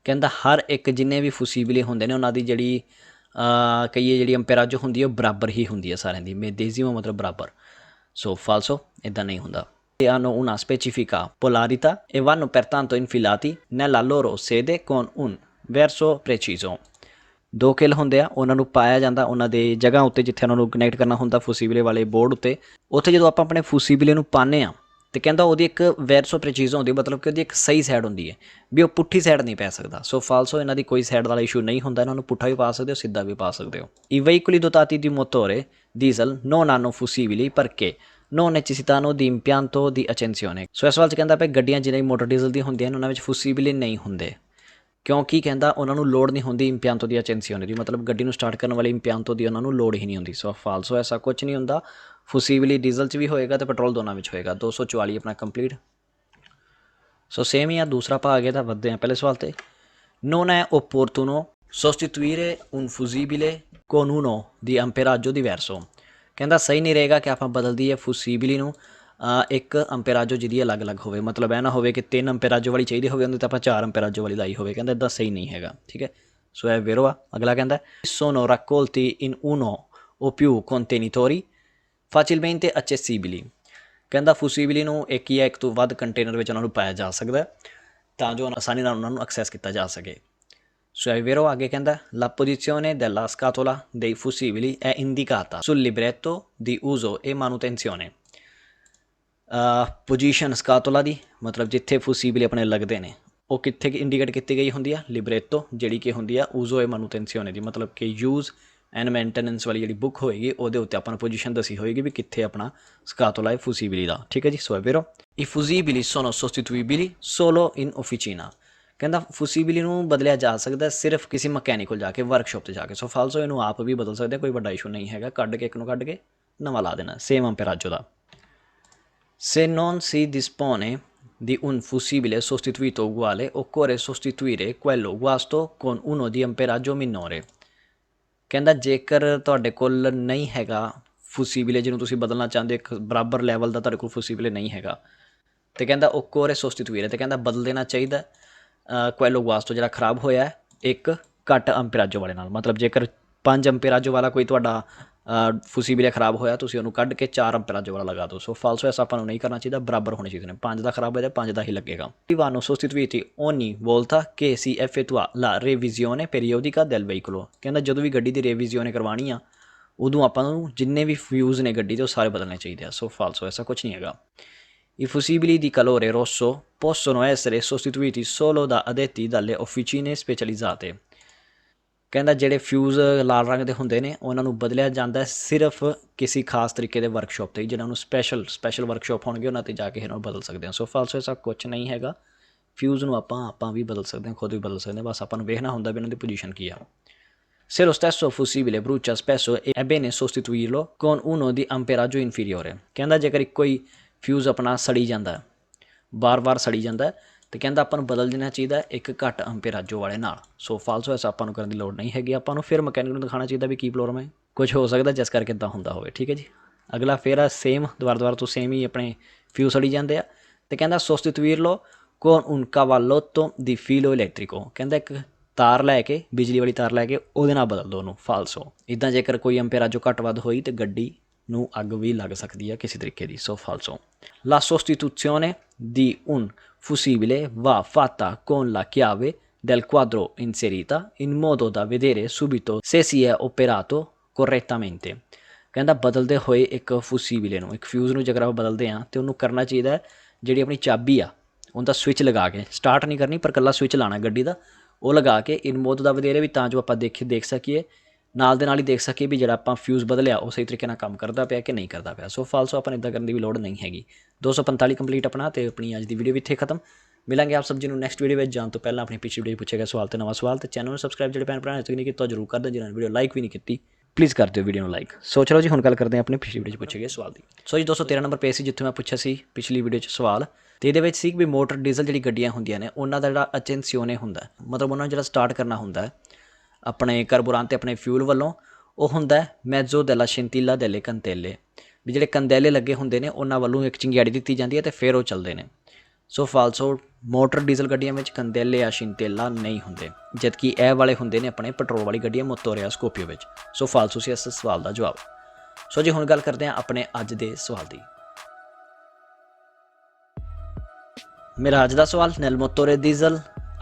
ਕਹਿੰਦਾ ਹਰ ਇੱਕ ਜਿੰਨੇ ਵੀ ਫੁਸੀਬਲੀ ਹੁੰਦੇ ਨੇ ਉਹਨਾਂ ਦੀ ਜਿਹੜੀ ਕਹੀਏ ਜਿਹੜੀ ਅੰਪੇਰਾਜੋ ਹੁੰਦੀ ਹੈ ਉਹ ਬਰਾਬਰ ਹੀ ਹੁੰਦੀ ਹੈ ਸਾਰਿਆਂ ਦੀ, ਮੇਦੇਜ਼ੀਮੋ ਮਤਲਬ ਬਰਾਬਰ। ਸੋ ਫਾਲਸੋ, ਇੱਦਾਂ ਨਹੀਂ ਹੁੰਦਾ। Hanno una specifica polarità e vanno pertanto infilati nella loro sede con un verso preciso। ਦੋ ਕਿੱਲ ਹੁੰਦੇ ਆ, ਉਹਨਾਂ ਨੂੰ ਪਾਇਆ ਜਾਂਦਾ ਉਹਨਾਂ ਦੇ ਜਗ੍ਹਾ ਉੱਤੇ ਜਿੱਥੇ ਉਹਨਾਂ ਨੂੰ ਕਨੈਕਟ ਕਰਨਾ ਹੁੰਦਾ ਫੁਸੀਬਲੇ ਵਾਲੇ ਬੋਰਡ ਉੱਤੇ। ਉੱਥੇ ਜਦੋਂ ਆਪਾਂ ਆਪਣੇ ਫੁਸੀਬਲੇ ਨੂੰ ਪਾਉਂਦੇ ਹਾਂ ਅਤੇ ਕਹਿੰਦਾ ਉਹਦੀ ਇੱਕ ਵੈਰਸੋ ਪ੍ਰੈਚੀਜ਼ ਹੁੰਦੀ, ਮਤਲਬ ਕਿ ਉਹਦੀ ਇੱਕ ਸਹੀ ਸਾਈਡ ਹੁੰਦੀ ਹੈ ਵੀ ਉਹ ਪੁੱਠੀ ਸਾਈਡ ਨਹੀਂ ਪੈ ਸਕਦਾ। ਸੋ ਫਾਲਸੋ, ਇਹਨਾਂ ਦੀ ਕੋਈ ਸਾਈਡ ਵਾਲਾ ਇਸ਼ੂ ਨਹੀਂ ਹੁੰਦਾ, ਇਹਨਾਂ ਨੂੰ ਪੁੱਠਾ ਵੀ ਪਾ ਸਕਦੇ ਹੋ, ਸਿੱਧਾ ਵੀ ਪਾ ਸਕਦੇ ਹੋ। I veicoli dotati di motore diesel non hanno fusibili perché non necessitano di impianto di accensione। ਸੋ ਇਸ ਵਾਰ 'ਚ ਕਹਿੰਦਾ ਪਏ ਗੱਡੀਆਂ ਜਿਹੜੇ ਮੋਟਰ ਡੀਜ਼ਲ ਦੀਆਂ ਹੁੰਦੀਆਂ ਨੇ ਉਹਨਾਂ ਵਿੱਚ ਫੁਸੀਬਲੀ ਨਹੀਂ ਹੁੰਦੇ, ਕਿਉਂਕਿ ਕਹਿੰਦਾ ਉਹਨਾਂ ਨੂੰ ਲੋੜ ਨਹੀਂ ਹੁੰਦੀ ਇੰਪਿਆਂਤੋ ਦੀ ਅਚੈਂਸੀਓਨੇ ਦੀ, ਮਤਲਬ ਗੱਡੀ ਨੂੰ ਸਟਾਰਟ ਕਰਨ ਵਾਲੀ ਇੰਪਿਆਂਤੋ ਦੀ ਉਹਨਾਂ ਨੂੰ ਲੋੜ ਹੀ ਨਹੀਂ ਹੁੰਦੀ। ਸੋ ਫਾਲਸੋ, ਐਸਾ ਕੁਝ ਨਹੀਂ ਹੁੰਦਾ। ਫੁਸੀਬਲੀ ਡੀਜ਼ਲ 'ਚ ਵੀ ਹੋਏਗਾ ਅਤੇ ਪੈਟਰੋਲ ਦੋਨਾਂ ਵਿੱਚ ਹੋਏਗਾ। 244 ਆਪਣਾ ਕੰਪਲੀਟ। ਸੋ ਸੇਮ ਹੀ ਆ, ਦੂਸਰਾ ਭਾਗ ਇਹਦਾ। ਵੱਧਦੇ ਹਾਂ ਪਹਿਲੇ ਸਵਾਲ 'ਤੇ। Non è opportuno sostituire un fusibile con uno di amperaggio diverso। ਕਹਿੰਦਾ ਸਹੀ ਨਹੀਂ ਰਹੇਗਾ ਕਿ ਆਪਾਂ ਬਦਲ ਦਈਏ ਫੁਸੀਬਲੀ ਨੂੰ ਇੱਕ ਅੰਪੇਰਾਜੋ ਜਿਹਦੀ ਅਲੱਗ-ਅਲੱਗ ਹੋਵੇ, ਮਤਲਬ ਇਹ ਨਾ ਹੋਵੇ ਕਿ 3 ਅੰਪੇਰਾਜੋ ਵਾਲੀ ਚਾਹੀਦੀ ਹੋਵੇ ਉਹਦੇ ਤਾਂ ਆਪਾਂ 4 ਅੰਪੇਰਾਜੋ ਵਾਲੀ ਲਾਈ ਹੋਵੇ। ਕਹਿੰਦਾ ਇੱਦਾਂ ਸਹੀ ਨਹੀਂ ਹੈਗਾ, ਠੀਕ ਹੈ। ਸੋ ਇਹ ਵੇਰੋ ਆ। ਅਗਲਾ ਕਹਿੰਦਾ sono raccolti in uno o più contenitori facilmente accessibili। ਕਹਿੰਦਾ ਫੁਸੀਬਲੀ ਨੂੰ ਇੱਕ ਜਾਂ ਇੱਕ ਤੋਂ ਵੱਧ ਕੰਟੇਨਰ ਵਿੱਚ ਉਹਨਾਂ ਨੂੰ ਪਾਇਆ ਜਾ ਸਕਦਾ ਤਾਂ ਜੋ ਆਸਾਨੀ ਨਾਲ ਉਹਨਾਂ ਨੂੰ ਐਕਸੈਸ ਕੀਤਾ ਜਾ ਸਕੇ। ਸੋ è vero। ਅੱਗੇ ਕਹਿੰਦਾ la posizione della scatola dei fusibili è indicata sul libretto di uso e manutenzione। Position ਸਕਾਤੋਲਾ ਦੀ ਮਤਲਬ ਜਿੱਥੇ ਫੁਸੀਬਲੀ ਆਪਣੇ ਲੱਗਦੇ ਨੇ ਉਹ ਕਿੱਥੇ ਇੰਡੀਕੇਟ ਕੀਤੀ ਗਈ ਹੁੰਦੀ ਆ, ਲਿਬਰੇਤੋ ਜਿਹੜੀ ਕਿ ਹੁੰਦੀ ਆ ਊਜ਼ੋ ਏ ਮਾਨੂਟੈਂਸੀਓਨੇ ਦੀ, ਮਤਲਬ ਕਿ ਯੂਜ਼ ਐਂਡ ਮੇਨਟੇਨੈਂਸ ਵਾਲੀ ਜਿਹੜੀ ਬੁੱਕ ਹੋਏਗੀ ਉਹਦੇ ਉੱਤੇ ਆਪਾਂ ਨੂੰ ਪੋਜੀਸ਼ਨ ਦੱਸੀ ਹੋਏਗੀ ਵੀ ਕਿੱਥੇ ਆਪਣਾ ਸਕਾਤੋਲਾ ਹੈ ਫੁਸੀਬਲੀ ਦਾ, ਠੀਕ ਹੈ ਜੀ। ਸੋ è vero। I fusibili sono sostituibili solo in officina। ਕਹਿੰਦਾ ਫੁਸੀਬਲੀ ਨੂੰ ਬਦਲਿਆ ਜਾ ਸਕਦਾ ਸਿਰਫ ਕਿਸੇ ਮਕੈਨਿਕ ਕੋਲ ਜਾ ਕੇ, ਵਰਕਸ਼ਾਪ 'ਤੇ ਜਾ ਕੇ। ਸੋ ਫਾਲਸੋ, ਇਹਨੂੰ ਆਪ ਵੀ ਬਦਲ ਸਕਦੇ, ਕੋਈ ਵੱਡਾ ਇਸ਼ੂ ਨਹੀਂ ਹੈਗਾ। ਕੱਢ ਕੇ ਇੱਕ ਨੂੰ ਕੱਢ ਕੇ ਨਵਾਂ ਲਾ ਦੇਣਾ ਸੇਮ ਅੰਪੇਰਾਜੋ ਦਾ। Se non si dispone di un fusibile sostituito uguale, occorre sostituire quello guasto con uno di amperaggio minore। ਕਹਿੰਦਾ ਜੇਕਰ ਤੁਹਾਡੇ ਕੋਲ ਨਹੀਂ ਹੈਗਾ ਫੁਸੀਬਲੇ ਜਿਹਨੂੰ ਤੁਸੀਂ ਬਦਲਣਾ ਚਾਹੁੰਦੇ, ਇੱਕ ਬਰਾਬਰ ਲੈਵਲ ਦਾ ਤੁਹਾਡੇ ਕੋਲ ਫੁਸੀਬਲੇ ਨਹੀਂ ਹੈਗਾ, ਅਤੇ ਕਹਿੰਦਾ occorre sostituire, ਅਤੇ ਕਹਿੰਦਾ ਬਦਲ ਦੇਣਾ ਚਾਹੀਦਾ quello guasto ਜਿਹੜਾ ਖਰਾਬ ਹੋਇਆ ਇੱਕ ਘੱਟ ਅੰਪੇਰਾਜੋ ਵਾਲੇ ਨਾਲ। ਮਤਲਬ ਜੇਕਰ 5 ਅੰਪੇਰਾਜੋ ਵਾਲਾ ਕੋਈ ਤੁਹਾਡਾ ਫੁਸੀਬਲੇ ਖਰਾਬ ਹੋਇਆ, ਤੁਸੀਂ ਉਹਨੂੰ ਕੱਢ ਕੇ 4 ਅੰਪੇਰਾਜੋ ਵਾਲਾ ਲਗਾ ਦਿਓ। ਸੋ ਫਾਲਸੋ, ਐਸਾ ਆਪਾਂ ਨੂੰ ਨਹੀਂ ਕਰਨਾ ਚਾਹੀਦਾ, ਬਰਾਬਰ ਹੋਣੇ ਚਾਹੀਦੇ ਨੇ। 5 ਦਾ ਖਰਾਬ ਹੋਇਆ 5 ਦਾ ਹੀ ਲੱਗੇਗਾ। vanno sostituiti ogni volta che si effettua la revisione periodica del veicolo। ਕਹਿੰਦਾ ਜਦੋਂ ਵੀ ਗੱਡੀ ਦੀ ਰੇਵੀਜ਼ਿਓਨੇ ਕਰਵਾਉਣੀ ਆ ਉਦੋਂ ਆਪਾਂ ਨੂੰ ਜਿੰਨੇ ਵੀ ਫਿਊਜ਼ ਨੇ ਗੱਡੀ ਦੇ ਉਹ ਸਾਰੇ ਬਦਲਣੇ ਚਾਹੀਦੇ ਆ। ਸੋ ਫਾਲਸੋ, ਐਸਾ ਕੁਛ ਨਹੀਂ ਹੈਗਾ। I fusibili di calore rosso possono essere sostituiti solo da addetti dalle officine specializzate। ਕਹਿੰਦਾ ਜਿਹੜੇ ਫਿਊਜ਼ ਲਾਲ ਰੰਗ ਦੇ ਹੁੰਦੇ ਨੇ ਉਹਨਾਂ ਨੂੰ ਬਦਲਿਆ ਜਾਂਦਾ ਸਿਰਫ ਕਿਸੇ ਖਾਸ ਤਰੀਕੇ ਦੇ ਵਰਕਸ਼ਾਪ 'ਤੇ, ਜਿਹਨਾਂ ਨੂੰ ਸਪੈਸ਼ਲ ਵਰਕਸ਼ਾਪ ਹੋਣਗੇ ਉਹਨਾਂ 'ਤੇ ਜਾ ਕੇ ਇਹਨਾਂ ਨੂੰ ਬਦਲ ਸਕਦੇ ਹਾਂ। ਸੋ ਫਾਲਸੋ, ਐਸਾ ਕੁਛ ਨਹੀਂ ਹੈਗਾ। ਫਿਊਜ਼ ਨੂੰ ਆਪਾਂ ਵੀ ਬਦਲ ਸਕਦੇ ਹਾਂ, ਖੁਦ ਵੀ ਬਦਲ ਸਕਦੇ ਹਾਂ, ਬਸ ਆਪਾਂ ਨੂੰ ਵੇਖਣਾ ਹੁੰਦਾ ਵੀ ਇਹਨਾਂ ਦੀ ਪੋਜੀਸ਼ਨ ਕੀ ਆ। Se lo stesso fusibile brucia spesso è bene sostituirlo con uno di amperaggio inferiore। ਕਹਿੰਦਾ ਜੇਕਰ ਇੱਕੋ ਹੀ ਫਿਊਜ਼ ਆਪਣਾ ਸੜੀ ਜਾਂਦਾ, ਵਾਰ-ਵਾਰ ਸੜੀ ਜਾਂਦਾ, ਅਤੇ ਕਹਿੰਦਾ ਆਪਾਂ ਨੂੰ ਬਦਲ ਦੇਣਾ ਚਾਹੀਦਾ ਇੱਕ ਘੱਟ ਅੰਪੇਰਾਜੋ ਵਾਲੇ ਨਾਲ। ਸੋ ਫਾਲਸੋ, ਐਸਾ ਆਪਾਂ ਨੂੰ ਕਰਨ ਦੀ ਲੋੜ ਨਹੀਂ ਹੈਗੀ। ਆਪਾਂ ਨੂੰ ਫਿਰ ਮਕੈਨਿਕ ਨੂੰ ਦਿਖਾਉਣਾ ਚਾਹੀਦਾ ਵੀ ਕੀ ਪ੍ਰੋਬਲਮ ਹੈ, ਕੁਛ ਹੋ ਸਕਦਾ ਜਿਸ ਕਰਕੇ ਇੱਦਾਂ ਹੁੰਦਾ ਹੋਵੇ, ਠੀਕ ਹੈ ਜੀ। ਅਗਲਾ ਫਿਰ ਆ ਸੇਮ ਦੁਬਾਰਾ ਤੋਂ ਸੇਮ ਹੀ ਆਪਣੇ ਫਿਊਜ਼ ਸੜੀ ਜਾਂਦੇ ਆ, ਅਤੇ ਕਹਿੰਦਾ sostituirlo con un cavallotto di filo elettrico। ਕਹਿੰਦਾ ਇੱਕ ਤਾਰ ਲੈ ਕੇ, ਬਿਜਲੀ ਵਾਲੀ ਤਾਰ ਲੈ ਕੇ ਉਹਦੇ ਨਾਲ ਬਦਲ ਦਿਓ ਉਹਨੂੰ। ਫਾਲਸੋ, ਇੱਦਾਂ ਜੇਕਰ ਕੋਈ ਅੰਪੇਰਾਜੋ ਘੱਟ ਵੱਧ ਹੋਈ ਤਾਂ ਗੱਡੀ ਨੂੰ ਅੱਗ ਵੀ ਲੱਗ ਸਕਦੀ ਹੈ ਕਿਸੇ ਤਰੀਕੇ ਦੀ। ਸੋ ਫਾਲਸੋ। La sostituzione di un fusibile va fatta con la chiave del quadro inserita in modo da vedere subito se si è operato correttamente। ਕਹਿੰਦਾ ਬਦਲਦੇ ਹੋਏ ਇੱਕ ਫੁਸੀਬਲੇ ਨੂੰ, ਇੱਕ ਫਿਊਜ਼ ਨੂੰ ਜੇਕਰ ਆਪਾਂ ਬਦਲਦੇ ਹਾਂ ਤਾਂ ਉਹਨੂੰ ਕਰਨਾ ਚਾਹੀਦਾ ਜਿਹੜੀ ਆਪਣੀ ਚਾਬੀ ਆ ਉਹਦਾ ਸਵਿਚ ਲਗਾ ਕੇ, ਸਟਾਰਟ ਨਹੀਂ ਕਰਨੀ ਪਰ ਇਕੱਲਾ ਸਵਿਚ ਲਾਉਣਾ ਗੱਡੀ ਦਾ, ਉਹ ਲਗਾ ਕੇ ਇਨ ਮੋਡ ਦਾ ਵਧੇਰੇ ਵੀ ਤਾਂ ਜੋ ਆਪਾਂ ਦੇਖ ਸਕੀਏ, ਨਾਲ ਦੇ ਨਾਲ ਹੀ ਦੇਖ ਸਕੀਏ ਵੀ ਜਿਹੜਾ ਆਪਾਂ ਫਿਊਜ਼ ਬਦਲਿਆ ਉਹ ਸਹੀ ਤਰੀਕੇ ਨਾਲ ਕੰਮ ਕਰਦਾ ਪਿਆ ਕਿ ਨਹੀਂ ਕਰਦਾ ਪਿਆ। ਸੋ ਫਾਲਸੋ, ਆਪਾਂ ਨੂੰ ਇੱਦਾਂ ਕਰਨ ਦੀ ਵੀ ਲੋੜ ਨਹੀਂ ਹੈਗੀ। 245 ਕੰਪਲੀਟ ਆਪਣਾ, ਅਤੇ ਆਪਣੀ ਅੱਜ ਦੀ ਵੀਡੀਓ ਵੀ ਇੱਥੇ ਖਤਮ। ਮਿਲਾਂਗੇ ਆਪ ਸਭ ਜੀ ਨੂੰ ਨੈਕਸਟ ਵੀਡੀਓ ਵਿੱਚ। ਜਾਣ ਤੋਂ ਪਹਿਲਾਂ ਆਪਣੀ ਪਿਛਲੀ ਵੀਡੀਓ ਪੁੱਛਿਆ ਗਿਆ ਸਵਾਲ ਤੇ ਨਵਾਂ ਸਵਾਲ, ਅਤੇ ਚੈਨਲ ਨੂੰ ਸਬਸਕ੍ਰਾਈਬ ਜਿਹੜੇ ਭੈਣ ਭਰਾ ਨੇ ਨਹੀਂ ਕੀਤਾ ਜ਼ਰੂਰ ਕਰ ਦਿਓ। ਜਿਹਨਾਂ ਨੇ ਵੀਡੀਓ ਲਾਈਕ ਵੀ ਨਹੀਂ ਕੀਤੀ ਪਲੀਜ਼ ਕਰ ਦਿਓ ਵੀਡੀਓ ਨੂੰ ਲਾਈਕ। ਸੋ ਚਲੋ ਜੀ ਹੁਣ ਗੱਲ ਕਰਦੇ ਹਾਂ ਆਪਣੀ ਪਿਛਲੀ ਵੀਡੀਓ 'ਚ ਪੁੱਛੇ ਗਏ ਸਵਾਲ ਦੀ। ਸੋ ਜੀ 213 ਨੰਬਰ ਪੇਜ ਸੀ ਜਿੱਥੇ ਮੈਂ ਪੁੱਛਿਆ ਸੀ ਪਿਛਲੀ ਵੀਡੀਓ 'ਚ ਸਵਾਲ ਤੇ ਇਹਦੇ ਵਿੱਚ ਸੀ ਵੀ ਮੋਟਰ ਡੀਜ਼ਲ ਜਿਹੜੀ ਗੱਡੀਆਂ ਹੁੰਦੀਆਂ ਨੇ ਉਹਨਾਂ ਦਾ ਜਿਹੜਾ ਅਚੈਂਸੀਓਨੇ ਹੁੰਦਾ ਮਤਲਬ ਉਹਨਾਂ ਨੂੰ ਜਿਹੜਾ ਸਟਾਰਟ ਕਰਨਾ ਹੁੰਦਾ ਹੈ ਆਪਣੇ ਕਾਰਬੋਰਾਂਟ ਤੇ ਆਪਣੇ ਫਿਊਲ ਵੱਲੋਂ ਉਹ ਹੁੰਦਾ ਮੈਜ਼ੋ ਦੈਲਾ ਸ਼ਿੰਤੀਲਾ ਦੈਲੇ ਕੰਤੇਲੇ ਵੀ ਜਿਹੜੇ ਕੰਦੈਲੇ ਲੱਗੇ ਹੁੰਦੇ ਨੇ ਉਹਨਾਂ ਵੱਲੋਂ ਇੱਕ ਚਿੰਗਿਆੜੀ ਦਿੱਤੀ ਜਾਂਦੀ ਹੈ ਤੇ ਫਿਰ ਉਹ ਚੱਲਦੇ ਨੇ। ਸੋ ਫਾਲਸੋ ਮੋਟਰ ਡੀਜ਼ਲ ਗੱਡੀਆਂ ਵਿੱਚ ਕੰਦੈਲੇ ਜਾਂ ਸ਼ਿੰਤੇਲਾ ਨਹੀਂ ਹੁੰਦੇ ਜਦਕਿ ਇਹ ਵਾਲੇ ਹੁੰਦੇ ਨੇ ਆਪਣੇ ਪੈਟਰੋਲ ਵਾਲੀ ਗੱਡੀਆਂ ਮੋਤੋਰਿਆ ਸਕੋਪੀਓ ਵਿੱਚ। ਸੋ ਫਾਲਸੋ ਸੀ ਇਸ ਸਵਾਲ ਦਾ ਜਵਾਬ। ਸੋ ਜੀ ਹੁਣ ਗੱਲ ਕਰਦੇ ਹਾਂ ਆਪਣੇ ਅੱਜ ਦੇ ਸਵਾਲ ਦੀ। ਮੇਰਾ ਅੱਜ ਦਾ ਸਵਾਲ nel motore diesel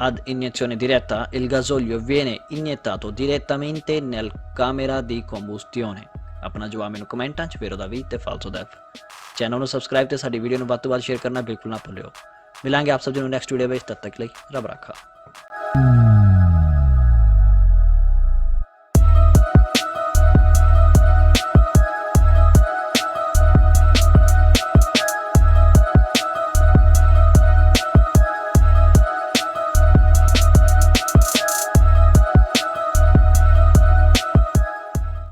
ad iniezione diretta il gasolio viene iniettato direttamente nel camera di combustione। ਆਪਣਾ ਜਵਾਬ ਮੈਨੂੰ ਕਮੈਂਟਾਂ 'ਚ ਫਿਰ ਉਹਦਾ ਵੀ ਤੇ ਫਾਲਸੋ ਦਾ ਚੈਨਲ ਨੂੰ ਸਬਸਕ੍ਰਾਈਬ ਤੇ ਸਾਡੀ ਵੀਡੀਓ ਨੂੰ ਵੱਧ ਤੋਂ ਵੱਧ ਸ਼ੇਅਰ ਕਰਨਾ ਬਿਲਕੁਲ ਨਾ ਭੁੱਲਿਓ। ਮਿਲਾਂਗੇ ਆਪ ਸਭ ਨੂੰ ਨੈਕਸਟ ਵੀਡੀਓ ਵਿੱਚ, ਤਦ ਤੱਕ ਲਈ ਰੱਬ ਰਾਖਾ।